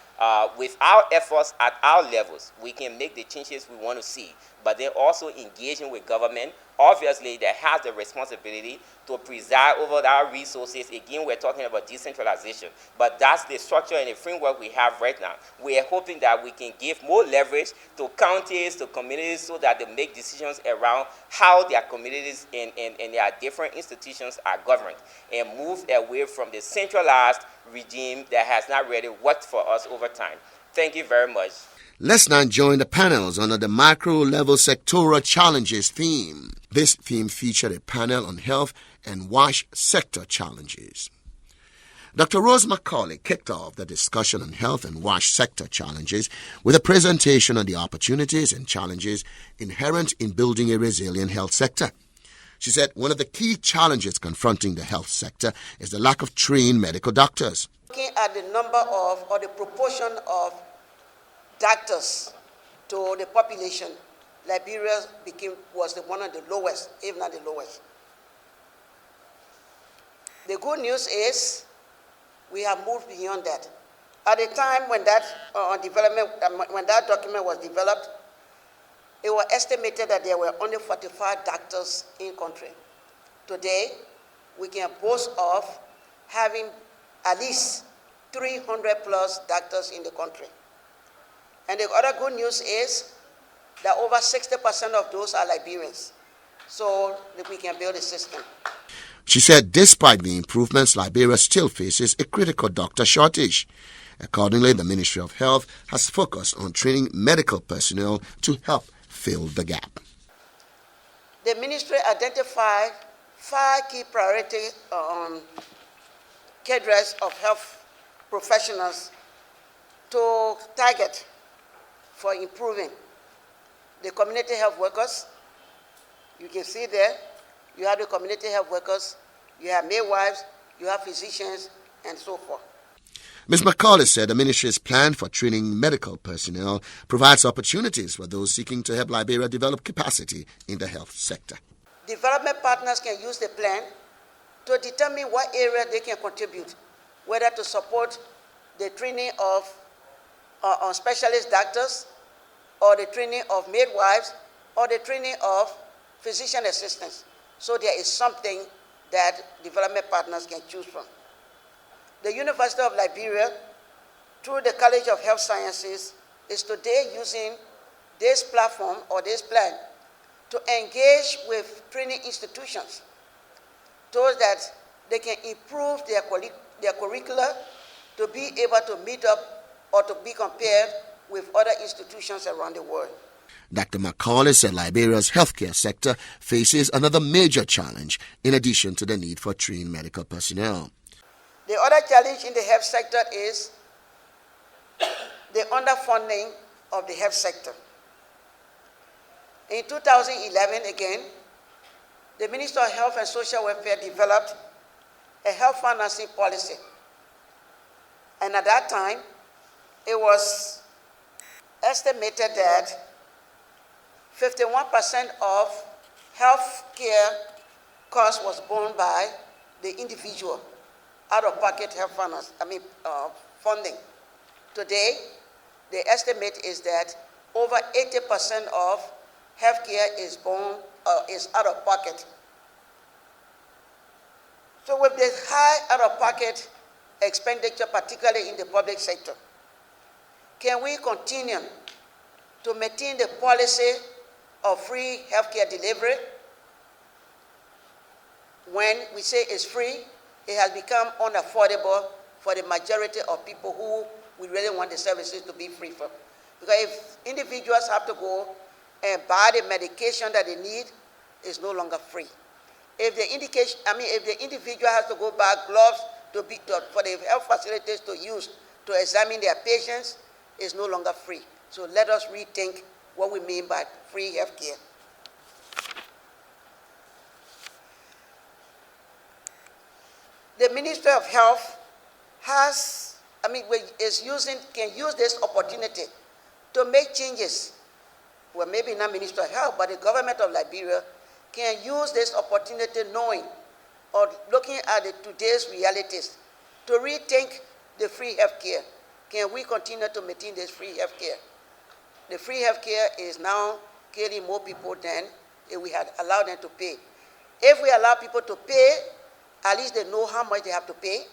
with our efforts at our levels, we can make the changes we want to see. But then also engaging with government, obviously, that has the responsibility to preside over our resources. Again, we're talking about decentralization, but that's the structure and the framework we have right now. We are hoping that we can give more leverage to counties, to communities, so that they make decisions around how their communities and their different institutions are governed, and move away from the centralized regime that has not really worked for us over time. Thank you very much.
Let's now join the panels under the macro-level sectoral challenges theme. This theme featured a panel on health and WASH sector challenges. Dr. Rose Macaulay kicked off the discussion on health and WASH sector challenges with a presentation on the opportunities and challenges inherent in building a resilient health sector. She said one of the key challenges confronting the health sector is the lack of trained medical doctors.
Looking at the number of or the proportion of doctors to the population, Liberia was one of the lowest, if not the lowest. The good news is we have moved beyond that. At the time when that document was developed, it was estimated that there were only 45 doctors in country. Today, we can boast of having at least 300 plus doctors in the country. And the other good news is that over 60% of those are Liberians. So that we can build a system.
She said despite the improvements, Liberia still faces a critical doctor shortage. Accordingly, the Ministry of Health has focused on training medical personnel to help fill the gap.
The ministry identified 5 key priority cadres of health professionals to target for improving. The community health workers, you can see there, you have the community health workers, you have midwives, you have physicians, and so forth.
Ms. Macaulay said the ministry's plan for training medical personnel provides opportunities for those seeking to help Liberia develop capacity in the health sector.
Development partners can use the plan to determine what area they can contribute, whether to support the training of specialist doctors, or the training of midwives, or the training of physician assistants. So there is something that development partners can choose from. The University of Liberia, through the College of Health Sciences, is today using this platform or this plan to engage with training institutions so that they can improve their curricula to be able to meet up or to be compared with other institutions around the world.
Dr. Macaulay said Liberia's healthcare sector faces another major challenge in addition to the need for trained medical personnel.
The other challenge in the health sector is the underfunding of the health sector. In 2011, again, the Minister of Health and Social Welfare developed a health financing policy. And at that time, it was estimated that 51% of health care costs was borne by the individual out-of-pocket health funding. Today, the estimate is that over 80% of health care is out-of-pocket. So with this high out-of-pocket expenditure, particularly in the public sector, can we continue to maintain the policy of free healthcare delivery? When we say it's free, it has become unaffordable for the majority of people who we really want the services to be free for. Because if individuals have to go and buy the medication that they need, it's no longer free. If the individual has to go buy gloves for the health facilities to use to examine their patients, it's no longer free. So let us rethink what we mean by free health care. The Ministry of Health can use this opportunity to make changes. Well, maybe not Ministry of Health, but the government of Liberia can use this opportunity knowing or looking at today's realities to rethink the free health care. Can we continue to maintain this free health care? The free health care is now killing more people than if we had allowed them to pay. If we allow people to pay, at least they know how much they have to pay,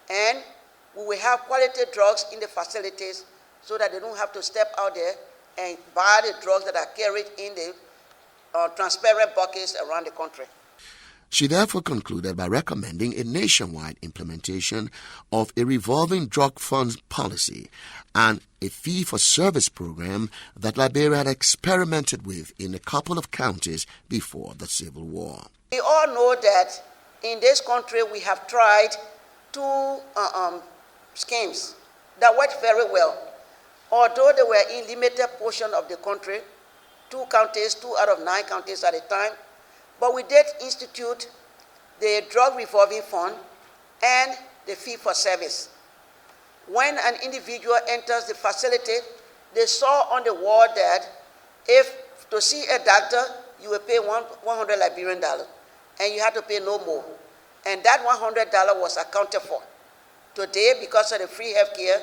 and we will have quality drugs in the facilities so that they don't have to step out there and buy the drugs that are carried in the transparent buckets around the country.
She therefore concluded by recommending a nationwide implementation of a revolving drug funds policy and a fee-for-service program that Liberia had experimented with in a couple of counties before the Civil War.
We all know that in this country we have tried two schemes that worked very well. Although they were in limited portion of the country, 2 counties, 2 out of 9 counties at a time, but we did institute the drug revolving fund and the fee for service. When an individual enters the facility, they saw on the wall that if to see a doctor, you will pay 100 Liberian dollars, and you have to pay no more. And that $100 was accounted for. Today, because of the free health care,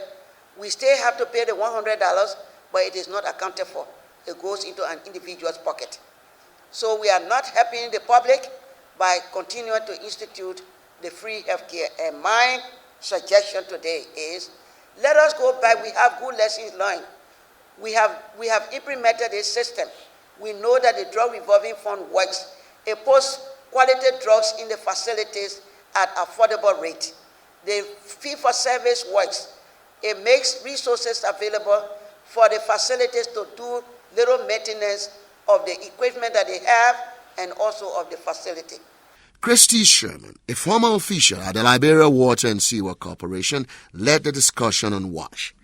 we still have to pay the $100, but it is not accounted for. It goes into an individual's pocket. So we are not helping the public by continuing to institute the free health care. And my suggestion today is, let us go back. We have good lessons learned. We have implemented a system. We know that the drug revolving fund works. It puts quality drugs in the facilities at affordable rate. The fee for service works. It makes resources available for the facilities to do little maintenance of the equipment that they have and also of the facility.
Christy Sherman, a former official at the Liberia Water and Sewer Corporation, led the discussion on WASH.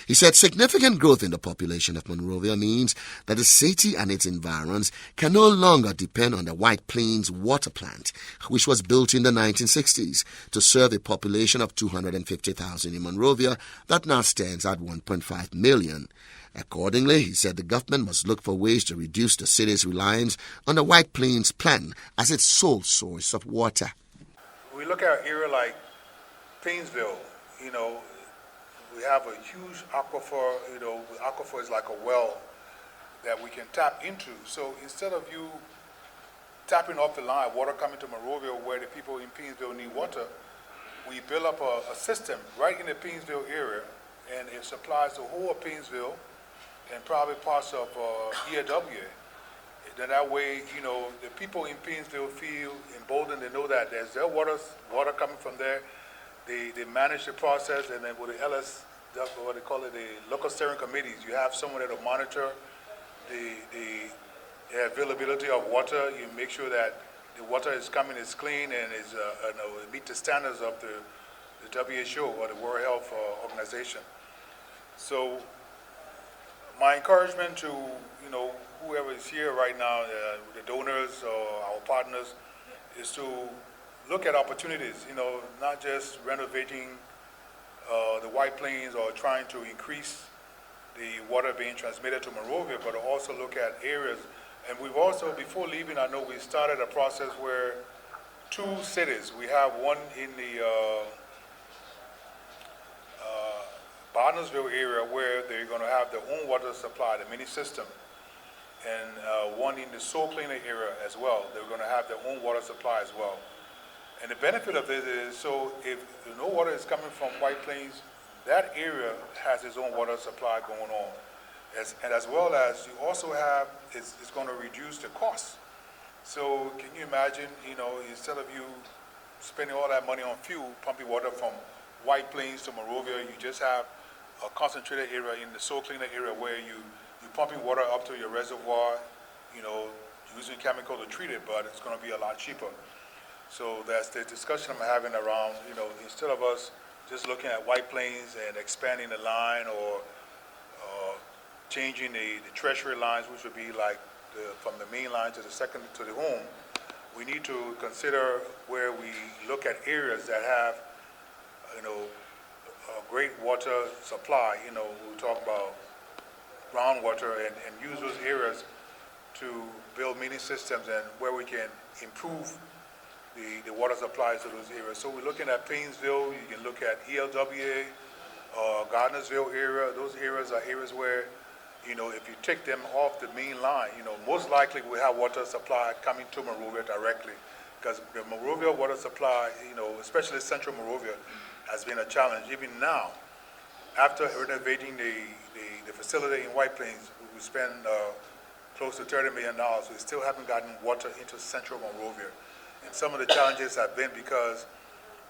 He said significant growth in the population of Monrovia means that the city and its environs can no longer depend on the White Plains water plant, which was built in the 1960s to serve a population of 250,000 in Monrovia that now stands at 1.5 million. Accordingly, he said the government must look for ways to reduce the city's reliance on the White Plains plant as its sole source of water.
We look at an area like Plainsville, we have a huge aquifer, aquifer is like a well that we can tap into. So instead of you tapping off the line, water coming to Monrovia where the people in Plainsville need water, we build up a system right in the Plainsville area, and it supplies the whole of Plainsville and probably parts of EAWA. Then that way, the people in Plainsville feel emboldened. They know that there's their water coming from there. They manage the process, and then with the LS, what they call it, the local steering committees, you have someone that will monitor the availability of water. You make sure that the water is coming is clean and is meet the standards of the WHO or the World Health Organization. So my encouragement to whoever is here right now, the donors or our partners, is to look at opportunities, not just renovating the White Plains or trying to increase the water being transmitted to Monrovia, but also look at areas. And we've also, before leaving, I know we started a process where 2 cities, we have one in the Barnesville area where they're going to have their own water supply, the mini system, and one in the Soul Cleaner area as well. They're going to have their own water supply as well. And the benefit of this is, so if no water is coming from White Plains, that area has its own water supply going on. And as well as you also have, it's going to reduce the cost. So can you imagine, instead of you spending all that money on fuel, pumping water from White Plains to Monrovia, you just have a concentrated area in the Soul Cleaner area where you're pumping water up to your reservoir, using chemical to treat it, but it's going to be a lot cheaper. So that's the discussion I'm having around, instead of us just looking at White Plains and expanding the line or changing the treasury lines, which would be like from the main line to the second to the home, we need to consider where we look at areas that have, a great water supply. We talk about groundwater and use those areas to build mini systems and where we can improve the water supplies to those areas. So we're looking at Plainsville, you can look at ELWA, Gardnersville area. Those areas are areas where, if you take them off the main line, most likely we have water supply coming to Monrovia directly, because the Monrovia water supply, especially central Monrovia, has been a challenge. Even now, after renovating the facility in White Plains, we spent close to $30 million. We still haven't gotten water into central Monrovia. And some of the challenges have been because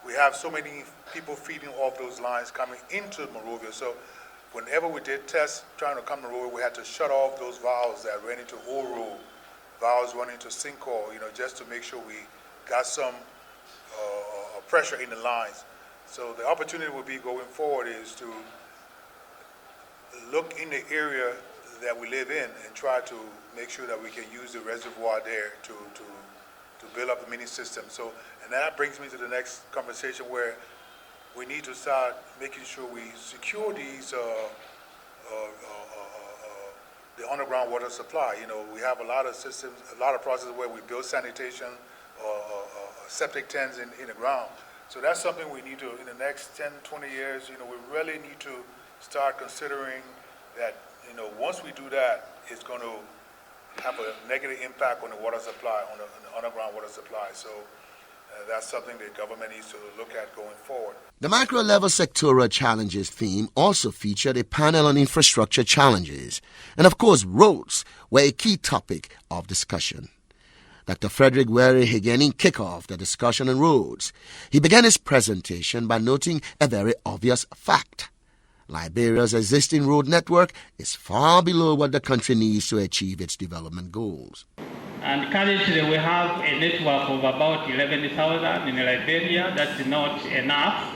we have so many people feeding off those lines coming into Monrovia. So whenever we did tests trying to come to Monrovia, we had to shut off those valves that ran into old road, valves running into sinkhole, just to make sure we got some pressure in the lines. So the opportunity would be going forward is to look in the area that we live in and try to make sure that we can use the reservoir there to build up the mini system. So, and that brings me to the next conversation where we need to start making sure we secure these the underground water supply. We have a lot of systems, a lot of processes where we build sanitation septic tanks in the ground. So that's something we need to, in the next 10, 20 years, we really need to start considering that, once we do that, it's going to have a negative impact on the water supply, on the underground water supply. So that's something the government needs to look at going forward.
The macro-level sectoral challenges theme also featured a panel on infrastructure challenges. And of course, roads were a key topic of discussion. Dr. Frederick Were Higeni kicked off the discussion on roads. He began his presentation by noting a very obvious fact. Liberia's existing road network is far below what the country needs to achieve its development goals.
And currently we have a network of about 11,000 in Liberia. That's not enough.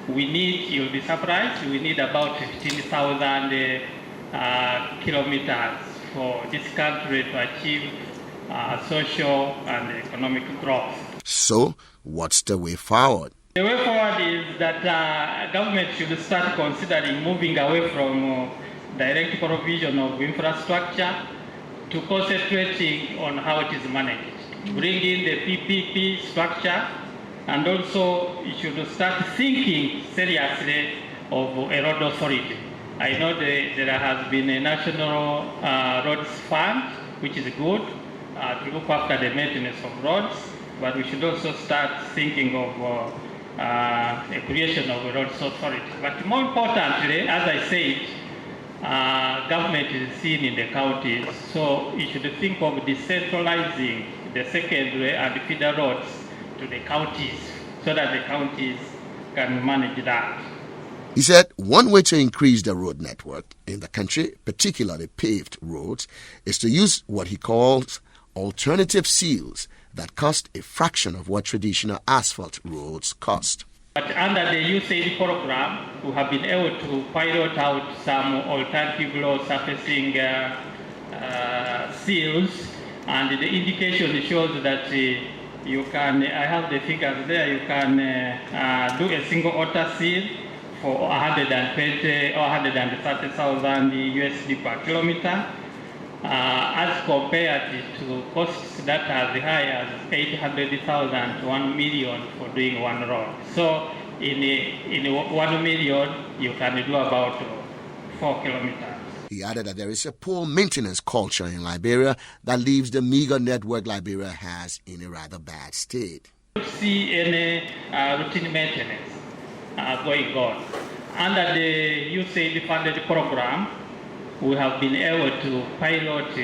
We need, you'll be surprised, we need about 15,000 kilometers for this country to achieve social and economic growth.
So, what's the way forward?
The way forward is that government should start considering moving away from direct provision of infrastructure to concentrating on how it is managed. Bring in the PPP structure, and also you should start thinking seriously of a road authority. I know there has been a national roads fund, which is good, to look after the maintenance of roads, but we should also start thinking of a creation of a roads authority. But more importantly, as I said, government is seen in the counties, so you should think of decentralizing the secondary and feeder roads to the counties so that the counties can manage that.
He said one way to increase the road network in the country, particularly paved roads, is to use what he calls alternative seals that cost a fraction of what traditional asphalt roads cost.
But under the USAID program, we have been able to pilot out some alternative road surfacing seals, and the indication shows that you can, I have the figures there, you can do a single water seal for 120 or 130,000 USD per kilometer, as compared to costs that are as high as 800,000 to 1 million for doing one road. So in 1 million, you can do about 4 kilometers.
He added that there is a poor maintenance culture in Liberia that leaves the meager network Liberia has in a rather bad state.
We don't see any routine maintenance going on. Under the USAID funded program, we have been able to pilot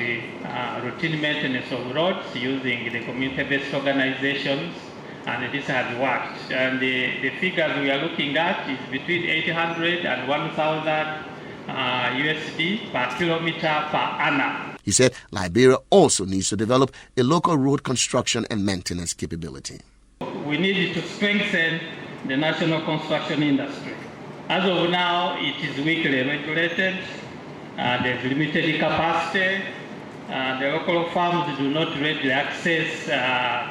routine maintenance of roads using the community-based organizations, and this has worked. And the figures we are looking at is between 800 and 1,000 USD per kilometer per annum.
He said Liberia also needs to develop a local road construction and maintenance capability.
We need to strengthen the national construction industry. As of now, it is weakly regulated. There's limited capacity. The local firms do not readily access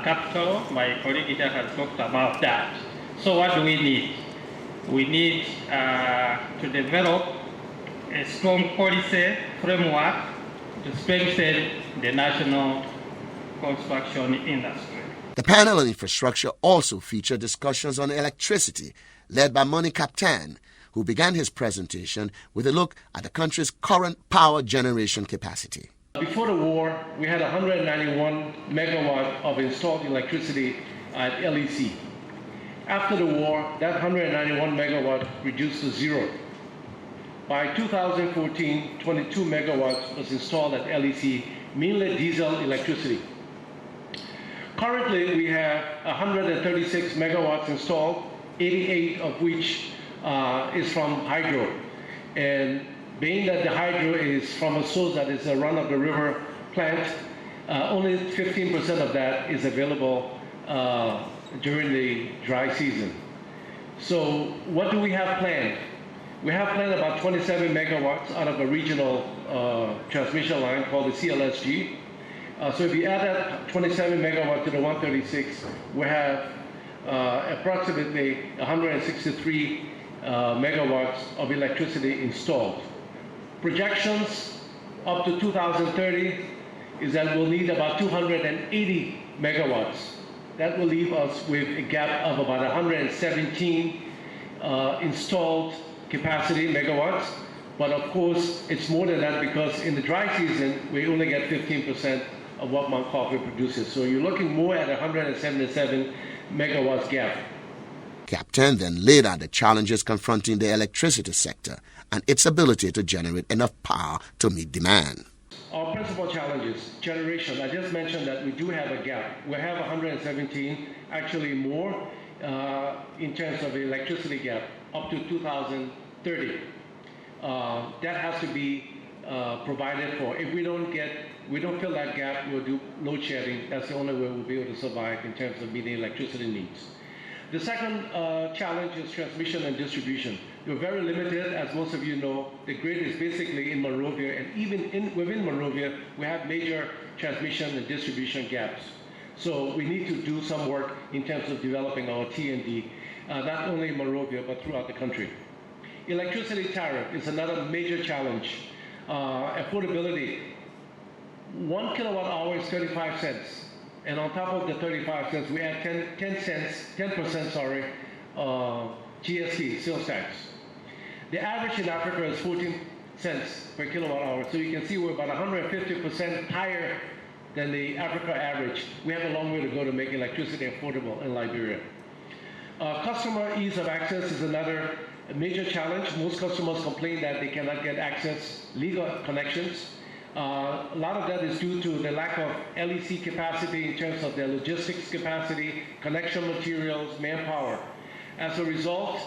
capital. My colleague here has talked about that. So what do we need? We need to develop a strong policy framework to strengthen the national construction industry.
The panel on infrastructure also featured discussions on electricity, led by Moni Captain, who began his presentation with a look at the country's current power generation capacity.
Before the war, we had 191 megawatt of installed electricity at LEC. After the war, that 191 megawatt reduced to zero. By 2014, 22 megawatts was installed at LEC, mainly diesel electricity. Currently, we have 136 megawatts installed, 88 of which is from hydro. And being that the hydro is from a source that is a run-of-the-river plant, only 15% of that is available during the dry season. So what do we have planned? We have planned about 27 megawatts out of a regional transmission line called the CLSG. So if you add that 27 megawatts to the 136, we have approximately 163 megawatts of electricity installed. Projections up to 2030 is that we'll need about 280 megawatts. That will leave us with a gap of about 117 installed capacity megawatts. But of course, it's more than that because in the dry season, we only get 15% of what Mount Coffee produces. So you're looking more at 177 megawatts gap.
Captain then laid out the challenges confronting the electricity sector and its ability to generate enough power to meet demand.
Our principal challenges, generation. I just mentioned that we do have a gap. We have 117, actually more in terms of the electricity gap up to 2030. That has to be provided for. If we don't fill that gap, we'll do load shedding. That's the only way we'll be able to survive in terms of meeting electricity needs. The second challenge is transmission and distribution. We're very limited, as most of you know. The grid is basically in Monrovia, and even within Monrovia, we have major transmission and distribution gaps. So we need to do some work in terms of developing our T&D, not only in Monrovia, but throughout the country. Electricity tariff is another major challenge. Affordability. 1 kilowatt hour is 35 cents. And on top of the 35 cents, we add 10% GST, sales tax. The average in Africa is 14 cents per kilowatt hour. So you can see we're about 150% higher than the Africa average. We have a long way to go to make electricity affordable in Liberia. Customer ease of access is another major challenge. Most customers complain that they cannot get access, legal connections. A lot of that is due to the lack of LEC capacity in terms of their logistics capacity, connection materials, manpower. As a result,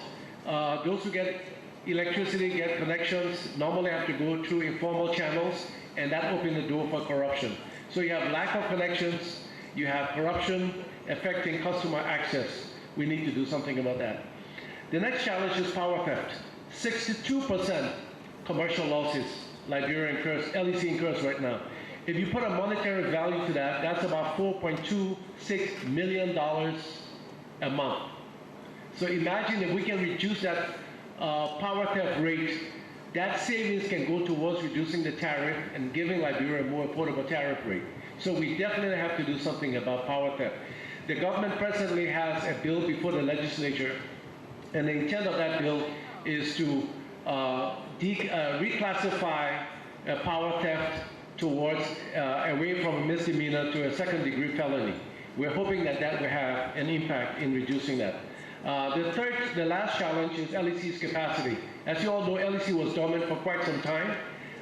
those who get electricity, get connections, normally have to go through informal channels, and that opens the door for corruption. So you have lack of connections, you have corruption affecting customer access. We need to do something about that. The next challenge is power theft. 62% commercial losses Liberia incurs, LEC incurs right now. If you put a monetary value to that, that's about $4.26 million a month. So imagine if we can reduce that power theft rate, that savings can go towards reducing the tariff and giving Liberia a more affordable tariff rate. So we definitely have to do something about power theft. The government presently has a bill before the legislature, and the intent of that bill is to reclassify power theft towards away from a misdemeanor to a second-degree felony. We're hoping that that will have an impact in reducing that. The last challenge is LEC's capacity. As you all know, LEC was dormant for quite some time.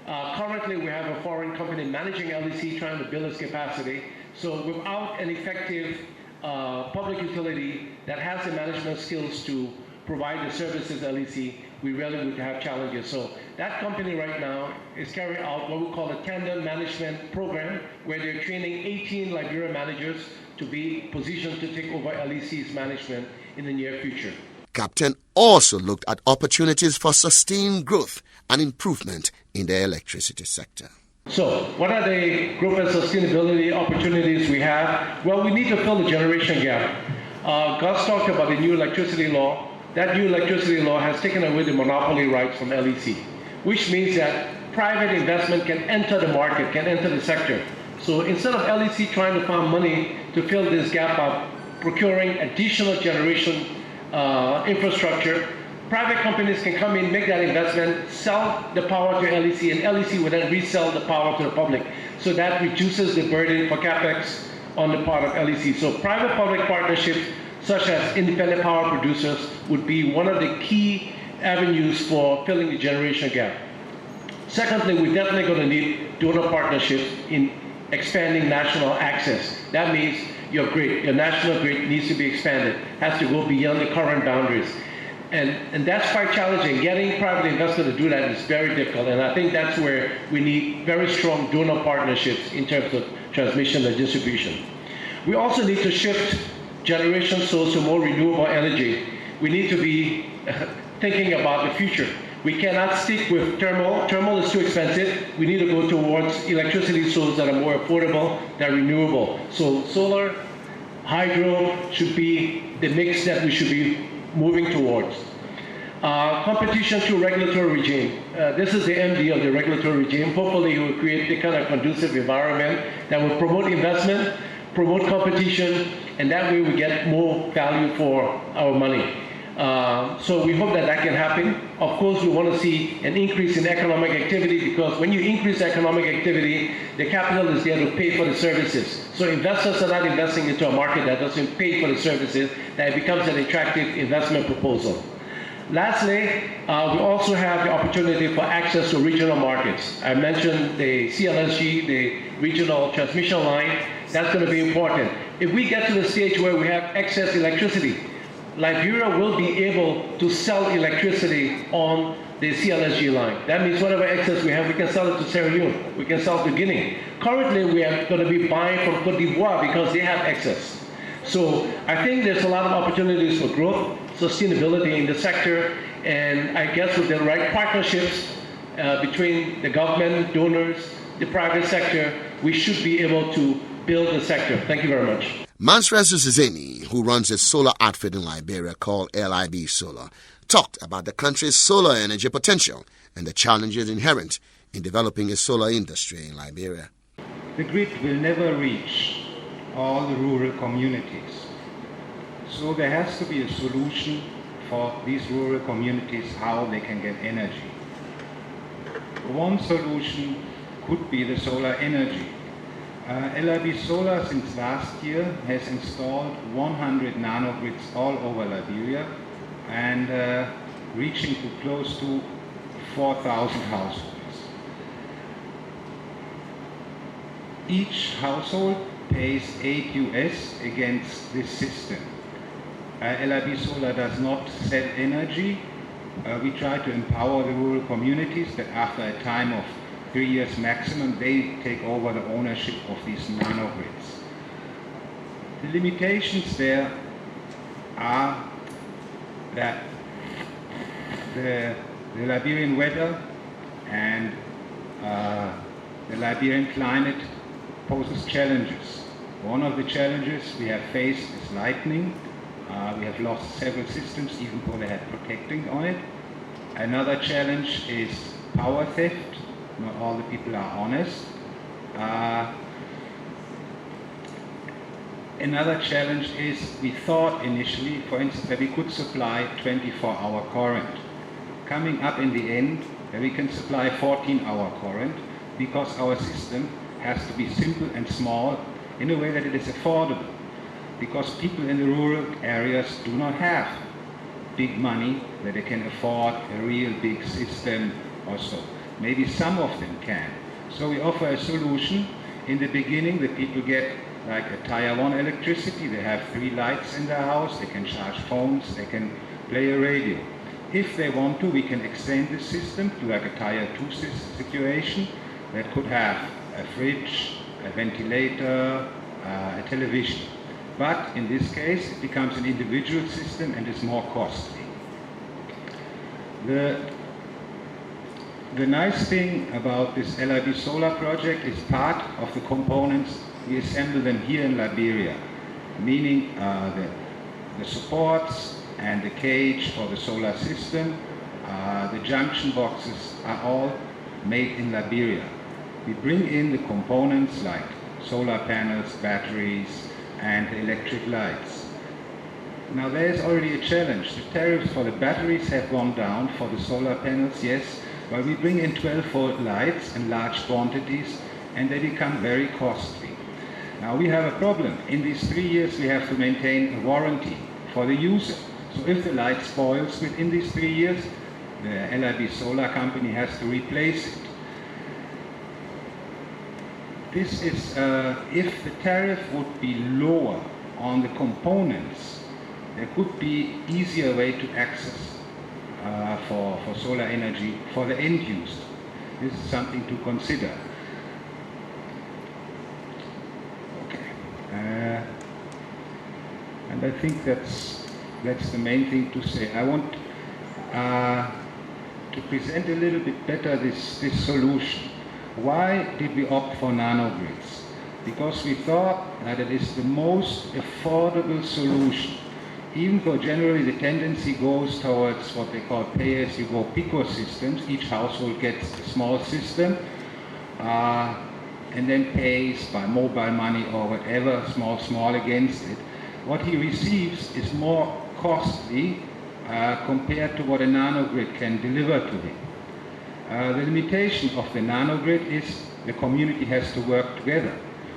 Currently, we have a foreign company managing LEC trying to build its capacity. So without an effective public utility that has the management skills to provide the services LEC, we really would have challenges. So that company right now is carrying out what we call a tandem management program, where they're training 18 Liberia managers to be positioned to take over LEC's management in the near future.
Captain also looked at opportunities for sustained growth and improvement in the electricity sector.
So what are the growth and sustainability opportunities we have? Well, we need to fill the generation gap. Gus talked about the new electricity law. That new electricity law has taken away the monopoly rights from LEC, which means that private investment can enter the market, can enter the sector. So instead of LEC trying to find money to fill this gap of procuring additional generation infrastructure, private companies can come in, make that investment, sell the power to LEC, and LEC will then resell the power to the public. So that reduces the burden for CapEx on the part of LEC. So private-public partnerships, such as independent power producers, would be one of the key avenues for filling the generation gap. Secondly, we're definitely going to need donor partnerships in expanding national access. That means your grid, your national grid needs to be expanded, has to go beyond the current boundaries. And that's quite challenging. Getting private investors to do that is very difficult, and I think that's where we need very strong donor partnerships in terms of transmission and distribution. We also need to shift generation source to more renewable energy. We need to be thinking about the future. We cannot stick with thermal. Thermal is too expensive. We need to go towards electricity sources that are more affordable, that are renewable. So solar, hydro should be the mix that we should be moving towards. Competition through regulatory regime. This is the MD of the regulatory regime. Hopefully it will create the kind of conducive environment that will promote investment, promote competition, and that way we get more value for our money. So we hope that that can happen. Of course, we want to see an increase in economic activity, because when you increase economic activity, the capital is there to pay for the services. So investors are not investing into a market that doesn't pay for the services, that it becomes an attractive investment proposal. Lastly, we also have the opportunity for access to regional markets. I mentioned the CLSG, the regional transmission line. That's going to be important. If we get to the stage where we have excess electricity, Liberia will be able to sell electricity on the CLSG line. That means whatever excess we have, we can sell it to Sierra Leone, we can sell it to Guinea. Currently, we are going to be buying from Cote d'Ivoire because they have excess. So I think there's a lot of opportunities for growth, sustainability in the sector, and I guess with the right partnerships between the government, donors, the private sector, we should be able to build the sector. Thank you very much.
Mansresu Zeni, who runs a solar outfit in Liberia called LIB Solar, talked about the country's solar energy potential and the challenges inherent in developing a solar industry in Liberia.
The grid will never reach all the rural communities. So there has to be a solution for these rural communities, how they can get energy. One solution could be the solar energy. LIB Solar since last year has installed 100 nanogrids all over Liberia and reaching to close to 4,000 households. Each household pays $8 against this system. LIB Solar does not sell energy. We try to empower the rural communities that after a time of 3 years maximum, they take over the ownership of these nanogrids. The limitations there are that the Liberian weather and the Liberian climate poses challenges. One of the challenges we have faced is lightning. We have lost several systems even though they had protecting on it. Another challenge is power theft. Not all the people are honest. Another challenge is we thought initially, for instance, that we could supply 24-hour current. Coming up in the end, that we can supply 14-hour current because our system has to be simple and small in a way that it is affordable. Because people in the rural areas do not have big money that they can afford a real big system or so. Maybe some of them can. So we offer a solution. In the beginning, the people get like a tier 1 electricity. They have 3 lights in their house. They can charge phones. They can play a radio. If they want to, we can extend the system to like a tier 2 situation that could have a fridge, a ventilator, a television. But in this case, it becomes an individual system and is more costly. The nice thing about this LIB Solar project is part of the components, we assemble them here in Liberia, meaning the supports and the cage for the solar system, the junction boxes are all made in Liberia. We bring in the components like solar panels, batteries, and electric lights. Now there is already a challenge. The tariffs for the batteries have gone down, for the solar panels, yes, but we bring in 12-volt lights in large quantities and they become very costly. Now we have a problem. In these 3 years we have to maintain a warranty for the user. So if the light spoils within these 3 years, the LIB Solar company has to replace it. this is, if the tariff would be lower on the components, there could be easier way to access for solar energy for the end user. This is something to consider. Okay. And I think that's the main thing to say. I want to present a little bit better this solution. Why did we opt for nanogrids? Because we thought that it is the most affordable solution. Even though generally the tendency goes towards what they call pay-as-you-go pico systems, each household gets a small system and then pays by mobile money or whatever, small against it. What he receives is more costly compared to what a nanogrid can deliver to him. The limitation of the nanogrid is the community has to work together,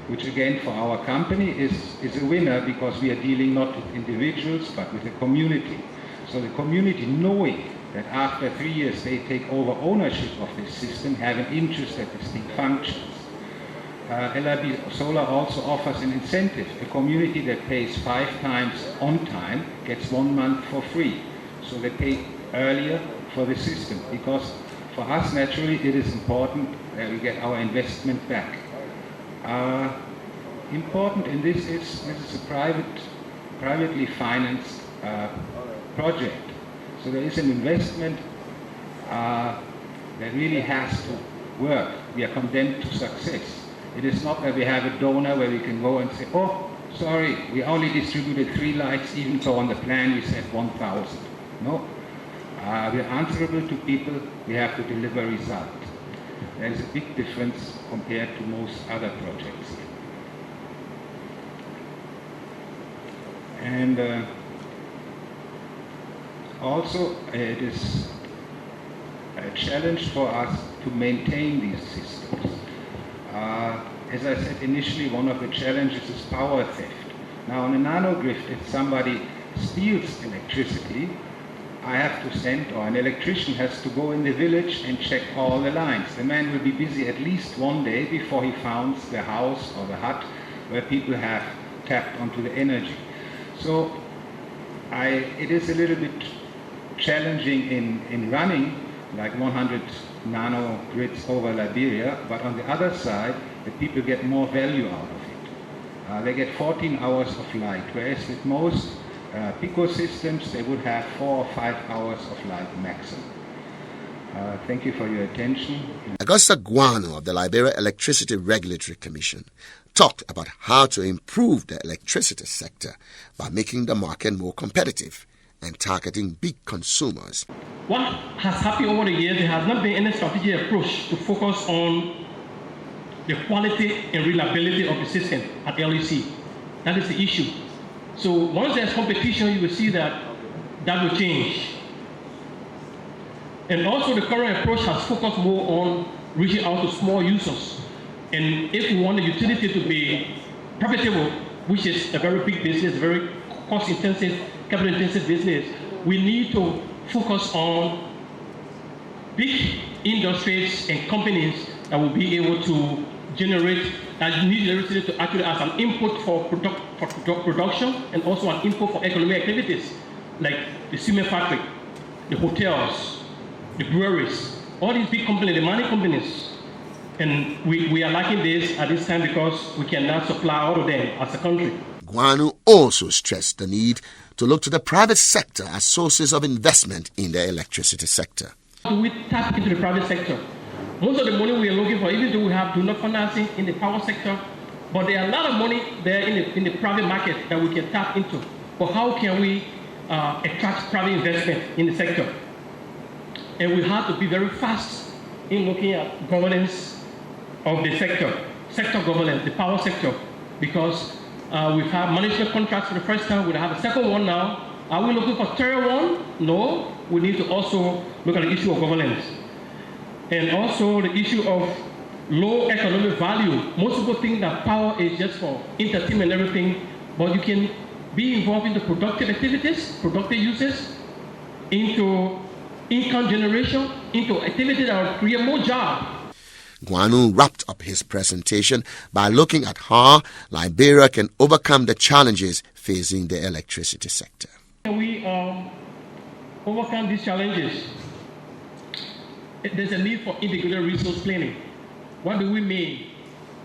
which again for our company is a winner because we are dealing not with individuals but with the community. So the community, knowing that after 3 years they take over ownership of this system, have an interest that this thing functions. LIB Solar also offers an incentive. A community that pays 5 times on time gets 1 month for free. So they pay earlier for the system because for us naturally it is important that we get our investment back. Important in this is a privately financed project. So there is an investment that really has to work. We are condemned to success. It is not that we have a donor where we can go and say, oh, sorry, we only distributed 3 lights, even though on the plan we said 1,000. No. We are answerable to people. We have to deliver result. There is a big difference compared to most other projects. And also, it is a challenge for us to maintain these systems. As I said initially, one of the challenges is power theft. Now on a nanogrid, if somebody steals electricity, I have to send, or an electrician has to go in the village and check all the lines. The man will be busy at least 1 day before he finds the house or the hut where people have tapped onto the energy. So it is a little bit challenging in running like 100 nanogrids over Liberia, but on the other side, the people get more value out of it. They get 14 hours of light, whereas with most pico systems, they would have 4 or 5 hours of light maximum. Thank you for your attention.
Augusta Guano of the Liberia Electricity Regulatory Commission talked about how to improve the electricity sector by making the market more competitive and targeting big consumers.
What has happened over the years, there has not been any strategic approach to focus on the quality and reliability of the system at LEC. That is the issue. So once there's competition, you will see that will change. And also the current approach has focused more on reaching out to small users. And if we want the utility to be profitable, which is a very big business, very cost-intensive, capital-intensive business, we need to focus on big industries and companies that will be able to generate, that need electricity to actually as an input for production and also an input for economic activities, like the cement factory, the hotels, the breweries, all these big companies, the mining companies. And we are lacking this at this time because we cannot supply all of them as a country.
Guano also stressed the need to look to the private sector as sources of investment in the electricity sector.
We tap into the private sector. Most of the money we are looking for, even though we have do-not financing in the power sector, but there are a lot of money there in the private market that we can tap into. But how can we attract private investment in the sector? And we have to be very fast in looking at governance of the sector governance, the power sector, because we've had management contracts for the first time. We'll have a second one now. Are we looking for third one? No. We need to also look at the issue of governance. And also the issue of low economic value. Most people think that power is just for entertainment and everything, but you can be involved in the productive activities, productive uses, into income generation, into activities that will create more jobs.
Guanu wrapped up his presentation by looking at how Liberia can overcome the challenges facing the electricity sector.
We overcome these challenges. There's a need for integrated resource planning. What do we mean?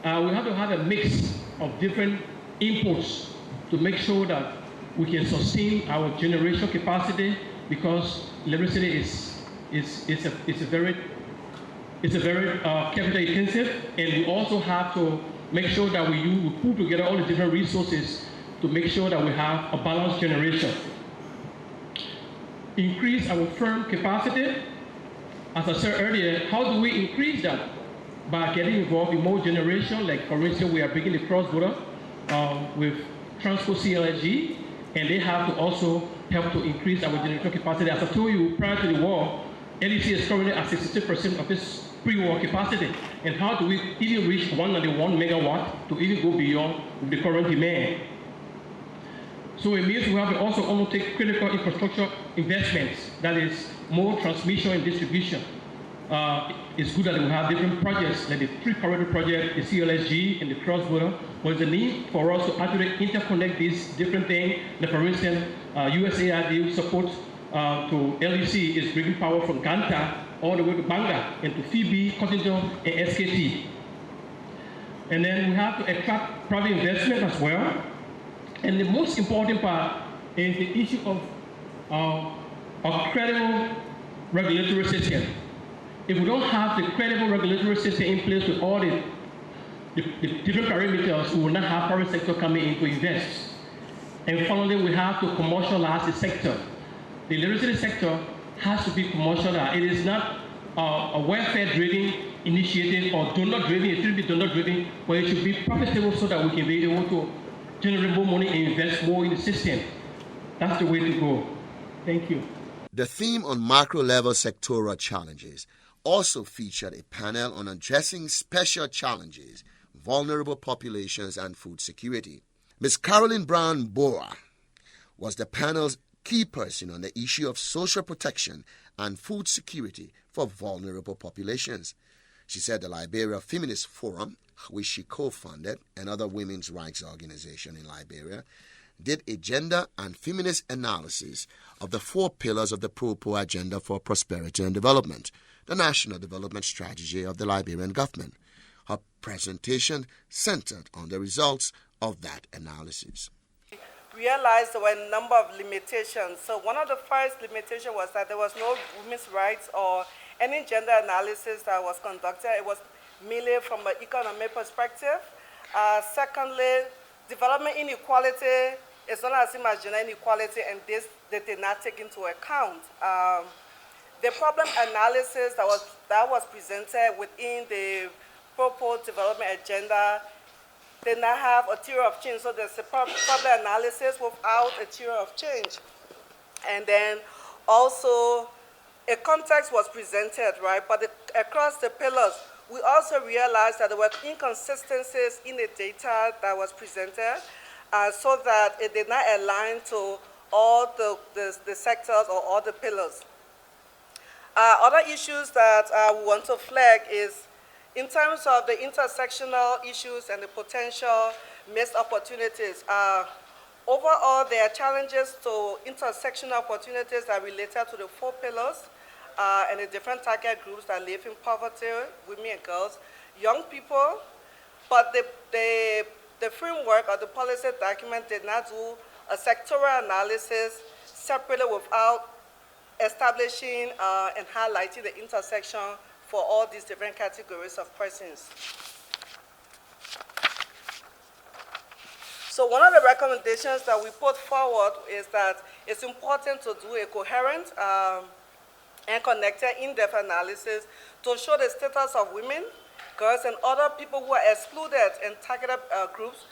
We have to have a mix of different inputs to make sure that we can sustain our generation capacity, because electricity is a very capital intensive, and we also have to make sure that we pull together all the different resources to make sure that we have a balanced generation. Increase our firm capacity. As I said earlier, how do we increase that? By getting involved in more generation, like for instance, we are bringing the cross-border with Transco CLSG, and they have to also help to increase our generation capacity. As I told you, prior to the war, LEC is currently at 66% of its pre-war capacity. And how do we even reach 191 megawatt to even go beyond with the current demand? So it means we have to also undertake critical infrastructure investments, that is more transmission and distribution. It's good that we have different projects, like the 3 corridor project, the CLSG, and the cross-border. But there's a need for us to actually interconnect these different things. Like for instance, USAID support to LEC is bringing power from Ganta all the way to Banga, and to Phoebe, Cottington, and SKT. And then we have to attract private investment as well. And the most important part is the issue of a credible regulatory system. If we don't have the credible regulatory system in place to audit the different parameters, we will not have private sector coming in to invest. And finally, we have to commercialize the sector. The electricity sector has to be commercialized. It is not a welfare-driven initiative or donor-driven. It should be donor-driven, but it should be profitable so that we can be able to generate more money and invest more in the system. That's the way to go. Thank you.
The theme on macro-level sectoral challenges also featured a panel on addressing special challenges, vulnerable populations, and food security. Ms. Carolyn Brown Bora was the panel's key person on the issue of social protection and food security for vulnerable populations. She said the Liberia Feminist Forum, which she co-founded, and other women's rights organizations in Liberia, did a gender and feminist analysis of the 4 pillars of the Pro-Po Agenda for Prosperity and Development, the National Development Strategy of the Liberian government. Her presentation centered on the results of that analysis.
Realized there were a number of limitations. So one of the first limitations was that there was no women's rights or any gender analysis that was conducted. It was merely from an economic perspective. Secondly, development inequality is not as same as gender inequality, and this they did not take into account. The problem analysis that was presented within the proposed development agenda did not have a theory of change. So there's a problem analysis without a theory of change. And then also a context was presented, right? But across the pillars, we also realized that there were inconsistencies in the data that was presented, so that it did not align to all the sectors or all the pillars. Other issues that we want to flag is in terms of the intersectional issues and the potential missed opportunities. Overall, there are challenges to intersectional opportunities that are related to the 4 pillars and the different target groups that live in poverty, women and girls, young people, but the framework or the policy document did not do a sectoral analysis separately without establishing and highlighting the intersection for all these different categories of persons. So one of the recommendations that we put forward is that it's important to do a coherent and connected in-depth analysis to show the status of women, girls, and other people who are excluded and targeted groups,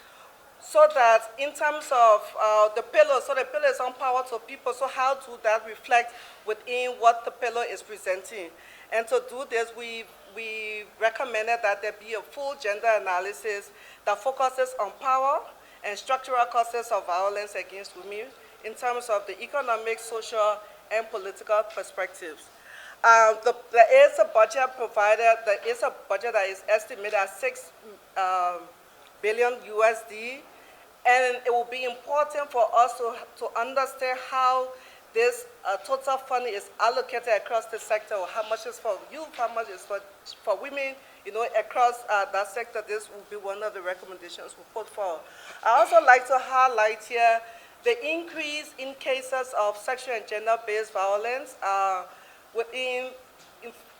so that in terms of the pillar, so the pillar is on power to people, so how do that reflect within what the pillar is presenting? And to do this, we recommended that there be a full gender analysis that focuses on power and structural causes of violence against women in terms of the economic, social, and political perspectives. There is a budget provided, there is a budget that is estimated at 6 billion USD, and it will be important for us to understand how this total funding is allocated across the sector, or how much is for youth, how much is for women, across that sector. This will be one of the recommendations we put forward. I also like to highlight here the increase in cases of sexual and gender-based violence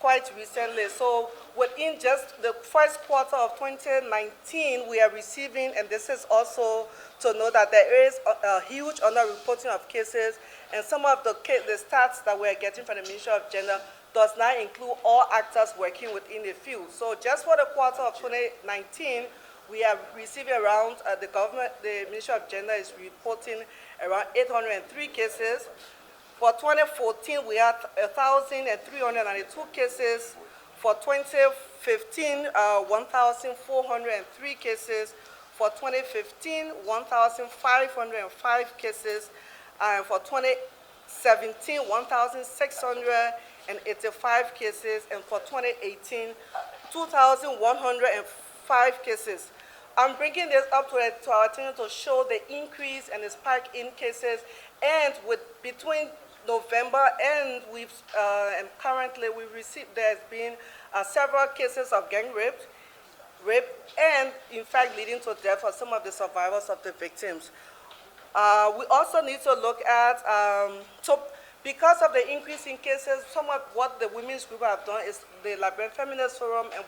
quite recently. So within just the first quarter of 2019, we are receiving, and this is also to know that there is a huge underreporting of cases, and some of the stats that we are getting from the Ministry of Gender does not include all actors working within the field. So just for the quarter of 2019, we are receiving around, the Ministry of Gender is reporting around 803 cases. For 2014, we had 1,392 cases. For 2015, 1,403 cases. For 2015, 1,505 cases. And for 2017, 1,685 cases. And for 2018, 2,105 cases. I'm bringing this up to our attention to show the increase and the spike in cases. And between November and currently there's been several cases of gang rape, and in fact leading to death for some of the survivors of the victims. We also need to look at, so because of the increase in cases, some of what the women's group have done is the Liberian Feminist Forum and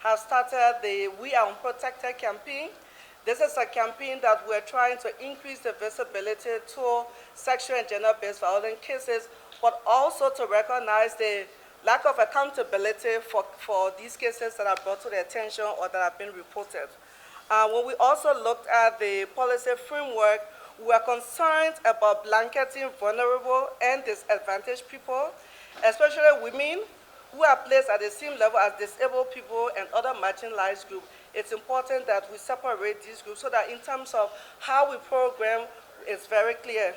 have started the We Are Unprotected campaign. This is a campaign that we're trying to increase the visibility to sexual and gender-based violence cases, but also to recognize the lack of accountability for these cases that are brought to the attention or that have been reported. When we also looked at the policy framework, we are concerned about blanketing vulnerable and disadvantaged people, especially women who are placed at the same level as disabled people and other marginalized groups. It's important that we separate these groups so that in terms of how we program, it's very clear.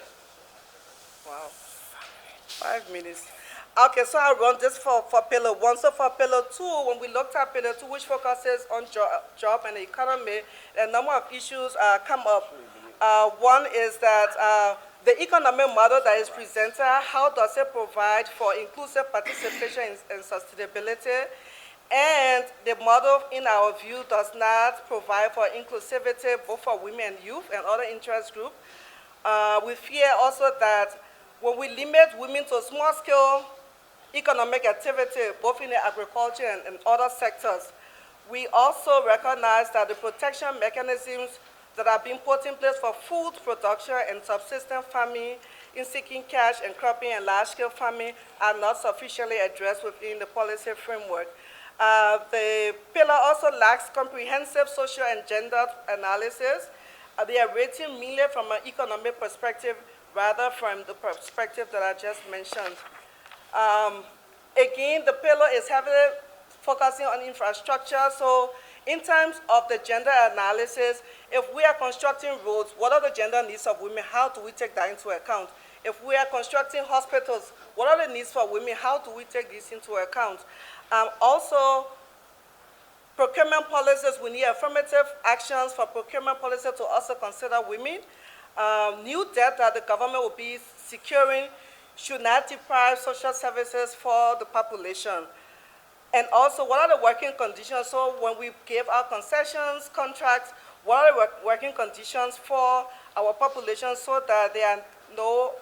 Wow, 5 minutes. Okay, so I'll run this for Pillar 1. So for Pillar 2, when we looked at Pillar 2, which focuses on job and the economy, a number of issues come up. One is that the economic model that is presented, how does it provide for inclusive participation and sustainability? And the model, in our view, does not provide for inclusivity both for women and youth and other interest groups. We fear also that when we limit women to small-scale economic activity, both in the agriculture and other sectors, we also recognize that the protection mechanisms that are being put in place for food production and subsistence farming, in seeking cash and cropping and large-scale farming are not sufficiently addressed within the policy framework. The pillar also lacks comprehensive social and gender analysis. They are rating mainly from an economic perspective rather from the perspective that I just mentioned. Again, the pillar is heavily focusing on infrastructure. So in terms of the gender analysis, if we are constructing roads, what are the gender needs of women? How do we take that into account? If we are constructing hospitals, what are the needs for women? How do we take this into account? Also, procurement policies, we need affirmative actions for procurement policy to also consider women. New debt that the government will be securing should not deprive social services for the population. And also, what are the working conditions? So when we give our concessions, contracts, what are the working conditions for our population so that there are no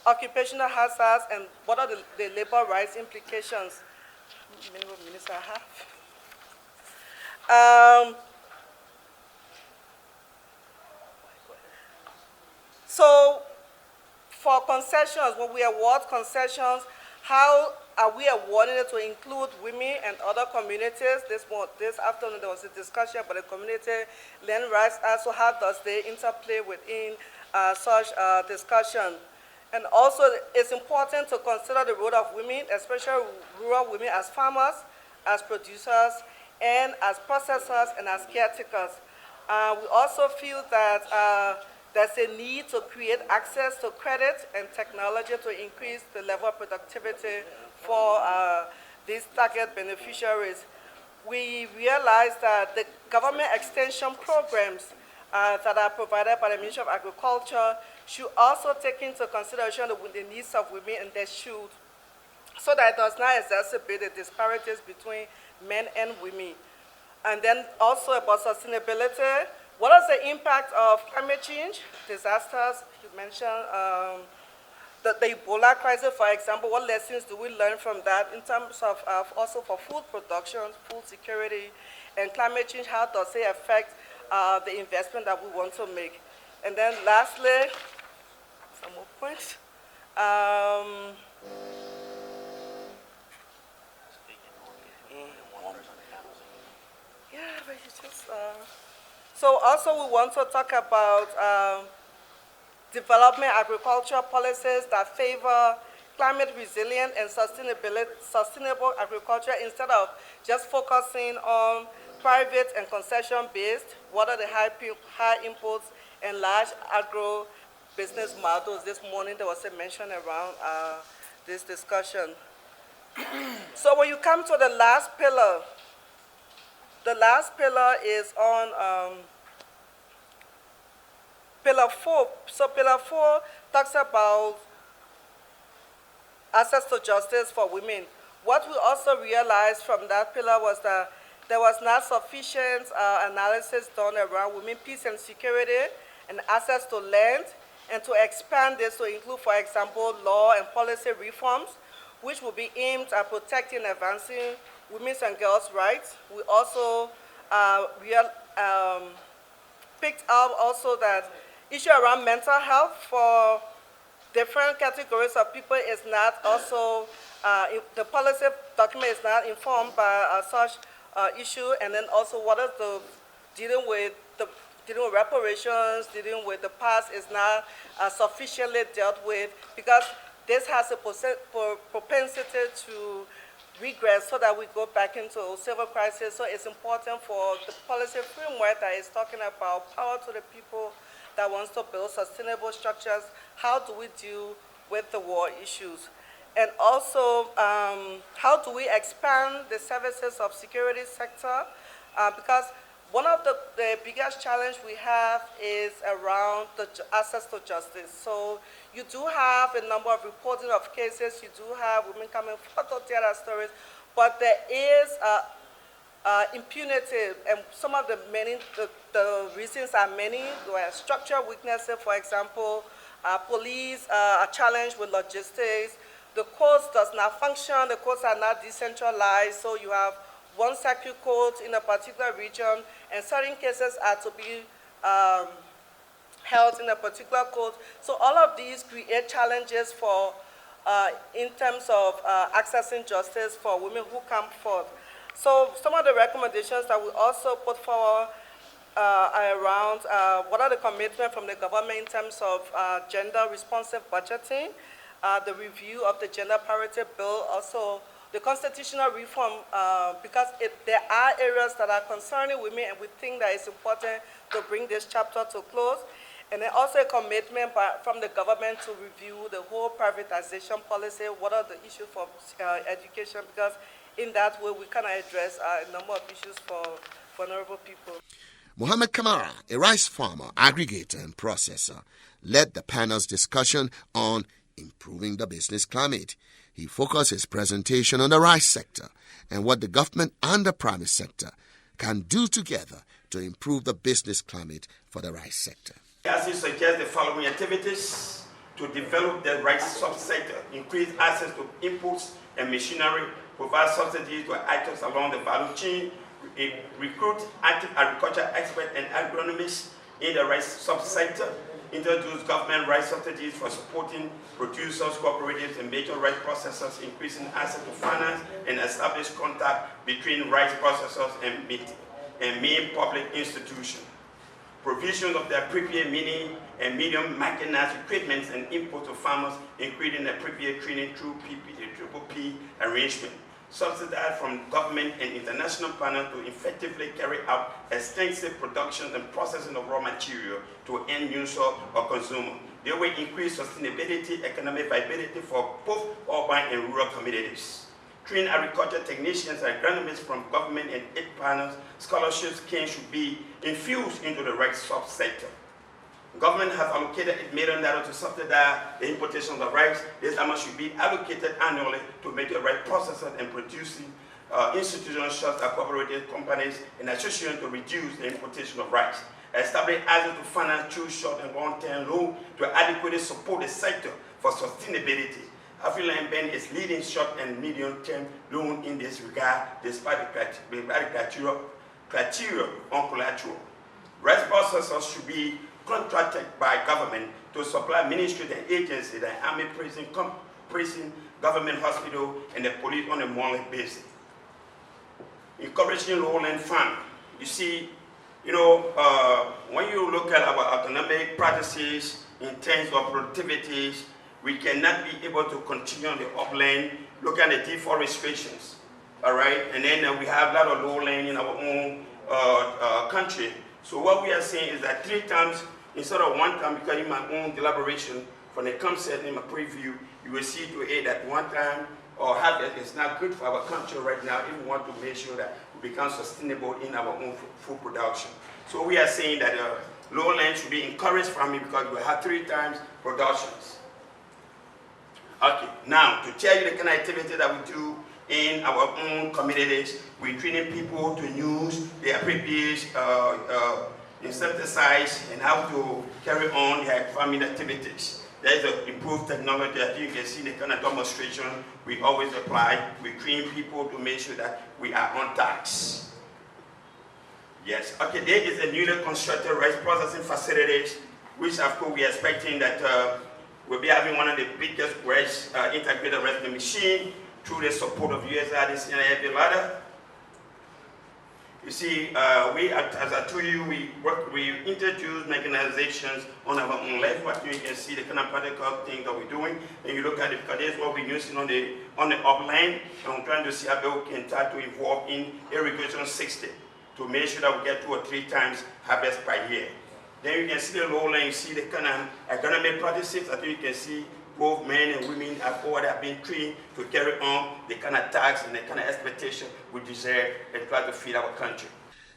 occupational hazards, and what are the labor rights implications? Minimum minutes I have. So for concessions, when we award concessions, how are we awarding it to include women and other communities? This afternoon there was a discussion about the community land rights. Also, how does they interplay within such discussion? And also, it's important to consider the role of women, especially rural women, as farmers, as producers, and as processors, and as caretakers. We also feel that there's a need to create access to credit and technology to increase the level of productivity for these target beneficiaries. We realized that the government extension programs that are provided by the Ministry of Agriculture should also take into consideration the needs of women, and they should, so that it does not exacerbate the disparities between men and women. And then also about sustainability, what is the impact of climate change, disasters? You mentioned the Ebola crisis, for example. What lessons do we learn from that in terms of also for food production, food security, and climate change? How does it affect the investment that we want to make? And then lastly, some more points. Yeah, but you just. So also we want to talk about development agricultural policies that favor climate resilient and sustainable agriculture instead of just focusing on private and concession-based. What are the high inputs and large agro business models? This morning there was a mention around this discussion. So when you come to the last pillar is on Pillar 4. So Pillar 4 talks about access to justice for women. What we also realized from that pillar was that there was not sufficient analysis done around women, peace and security, and access to land, and to expand this to include, for example, law and policy reforms, which will be aimed at protecting and advancing women's and girls' rights. We also picked up also that issue around mental health for different categories of people is not also, the policy document is not informed by such issue, and then also what is the dealing with reparations, dealing with the past is not sufficiently dealt with, because this has a propensity to regress so that we go back into a civil crisis. So it's important for the policy framework that is talking about power to the people that wants to build sustainable structures. How do we deal with the war issues? And also, how do we expand the services of security sector? Because one of the biggest challenge we have is around the access to justice. So you do have a number of reporting of cases, you do have women coming forward to tell their stories, but there is impunity, and some of the reasons are many. There are structural weaknesses, for example, police are challenged with logistics, the courts does not function, the courts are not decentralized, so you have one circuit court in a particular region, and certain cases are to be held in a particular court. So all of these create challenges for, in terms of accessing justice for women who come forth. So some of the recommendations that we also put forward are around what are the commitments from the government in terms of gender responsive budgeting, the review of the gender parity bill, also the constitutional reform, because there are areas that are concerning women, and we think that it's important to bring this chapter to close. And then also a commitment from the government to review the whole privatization policy. What are the issues for education? Because in that way, we can address a number of issues for vulnerable people.
Mohammed Kamara, a rice farmer, aggregator, and processor, led the panel's discussion on improving the business climate. He focused his presentation on the rice sector and what the government and the private sector can do together to improve the business climate for the rice sector.
As he suggests the following activities to develop the rice subsector: increase access to inputs and machinery, provide subsidies to items along the value chain, recruit active agriculture experts and agronomists in the rice subsector, introduce government rice subsidies for supporting producers, cooperatives, and major rice processors, increasing access to finance, and establish contact between rice processors and main public institutions. Provision of the appropriate mini and medium mechanized equipment and input to farmers, including appropriate training through PPP arrangement. subsidized from government and international partners to effectively carry out extensive production and processing of raw material to end user or consumer. They will increase sustainability, economic viability for both urban and rural communities. Trained agriculture technicians and agronomists from government and aid partners, scholarship schemes should be infused into the rice subsector. Government has allocated $8 million to subsidize the importation of rice. This amount should be allocated annually to major rice processors and producing institutions such as cooperative companies and associations to reduce the importation of rice. Establish access to finance through short and long-term loans to adequately support the sector for sustainability. African Bank is leading short and medium-term loan in this regard, despite the criteria on collateral. Rice processors should be contracted by government to supply ministries and agencies, the army, prison, government hospital, and the police on a monthly basis. Encouraging lowland farm. You see, when you look at our economic practices in terms of productivities, we cannot be able to continue on the upland. Look at the deforestations, all right? And then we have a lot of lowland in our own country. So what we are saying is that 3 times instead of 1 time, because in my own deliberation from the concept in my preview, you will see to it that 1 time or harvest is not good for our country right now if we want to make sure that we become sustainable in our own food production. So we are saying that lowland should be encouraged farming because we have 3 times productions. Okay, now to tell you the kind of activity that we do in our own communities, we're training people to use the appropriate insecticides and how to carry on their farming activities. There is an improved technology that you can see the kind of demonstration we always apply. We train people to make sure that we are on task. Yes, okay, there is a newly constructed rice processing facilities, which of course we are expecting that we'll be having one of the biggest rice integrated rice machine through the support of USAID and every ladder. You see, as I told you, we introduce mechanizations on our own left, but you can see the kind of practical thing that we're doing. And you look at it, because that's what we're using on the upland, and we're trying to see how we can try to involve in irrigation 60 to make sure that we get 2 or 3 times harvest per year. Then you can see the lowland, you see the kind of economic practices that you can see both men and women have been trained to carry on the kind of tax and the kind of expectation we deserve and try to feed our country.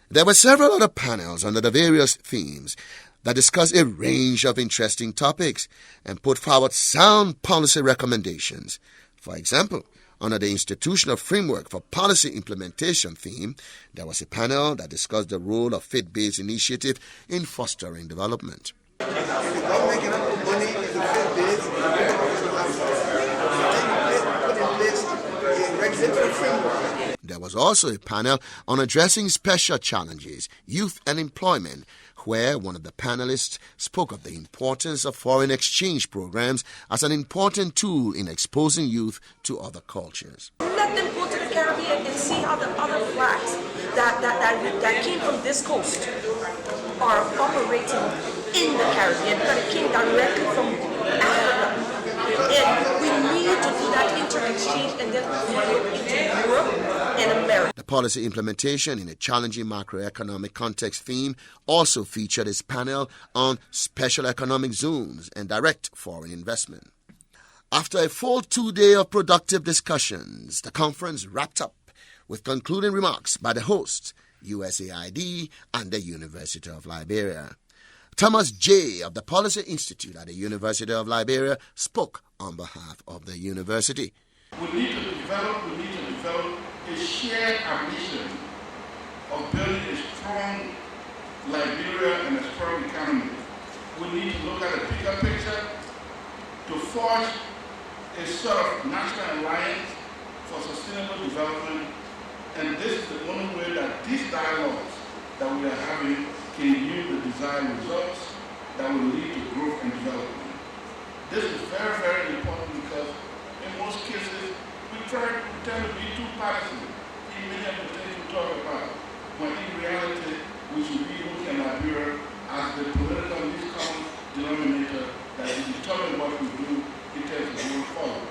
There were several other panels under the various themes that discussed a range of interesting topics and put forward sound policy recommendations. For example, under the Institutional Framework for Policy Implementation theme, there was a panel that discussed the role of faith-based initiative in fostering development. There was also a panel on addressing special challenges, youth and employment, where one of the panelists spoke of the importance of foreign exchange programs as an important tool in exposing youth to other cultures.
Let them go to the Caribbean and see how the other flags that came from this coast are operating in the Caribbean, because it came directly from Africa. And we need to do that inter-exchange and then flow it into Europe and America.
The policy implementation in a challenging macroeconomic context theme also featured its panel on special economic zones and direct foreign investment. After a full 2 days of productive discussions, the conference wrapped up with concluding remarks by the hosts, USAID and the University of Liberia. Thomas J. of the Policy Institute at the University of Liberia spoke on behalf of the university.
We need to develop a shared ambition of building a strong Liberia and a strong economy. We need to look at a bigger picture to forge a sort of national alliance for sustainable development, and this is the only way that these dialogues that we are having can yield the desired results that will lead to growth and development. This is very, very important because in most cases we tend to be too partisan in many of the things we talk about, when in reality we should be looking at Liberia as the political least common denominator that will determine what we do in terms of going forward.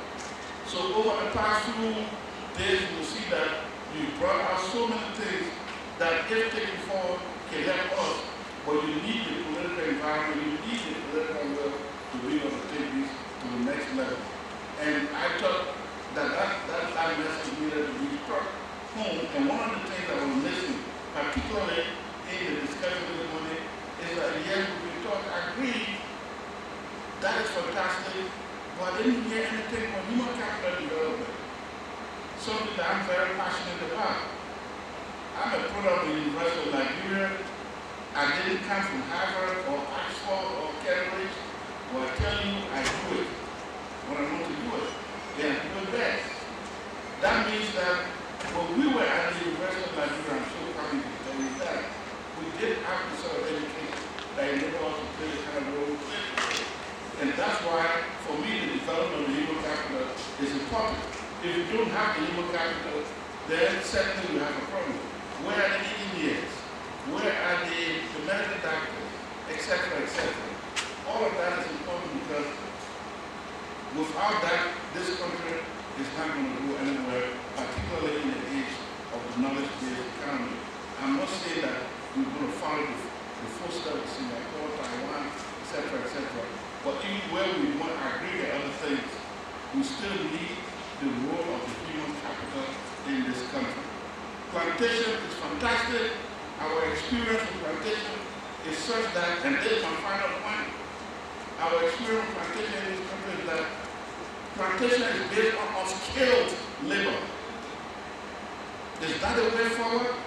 So over the past few days, we'll see that if taken forward can help us, but you need the political environment, you need the political will to be able to take this to the next level. And I thought that message needed to be struck home, and one of the things that was missing, particularly in the discussion this morning, is that yes, we talk, I agree, that is fantastic, but I didn't hear anything on human capital development, something that I'm very passionate about. I'm a product of the University of Liberia. I didn't come from Harvard or Oxford or Cambridge, but I tell you, I do it when I want to do it. Then I do it best. That means that when we were at the University of Liberia, I'm so happy to tell you that, we did have the sort of education that enabled us to play the kind of role we play. And that's why, for me, the development of the human capital is important. If you don't have the human capital, then certainly we have a problem. Where are the engineers? Where are the medical doctors, etc., etc.? All of that is important because without that, this country is not going to go anywhere, particularly in the age of the knowledge-based economy. I must say that we're going to follow the footsteps of Singapore, Taiwan, etc., etc. But even where we want to agree to other things, we still need the role of the human capital in this country. Plantation is fantastic. Our experience with plantation is such that, and this is my final point, our experience with plantation in this country is that plantation is based on unskilled labor. Is that a way forward?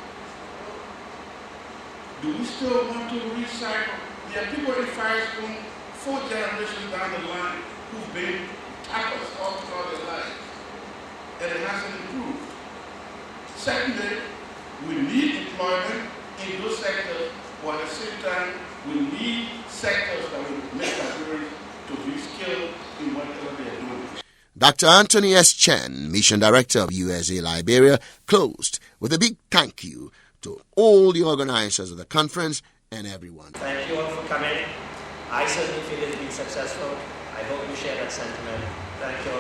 Do we still want to recycle? There are people in Fire Spoon, 4 generations down the line, who've been tappers all throughout their lives, and it hasn't improved. Secondly, we need employment in those sectors, but at the same time, we need sectors that will make Liberians to be skilled in whatever they are doing.
Dr. Anthony S. Chen, Mission Director of USA Liberia, closed with a big thank you to all the organizers of the conference and everyone.
Thank you all for coming. I certainly feel it's been successful. I hope you share that sentiment. Thank you.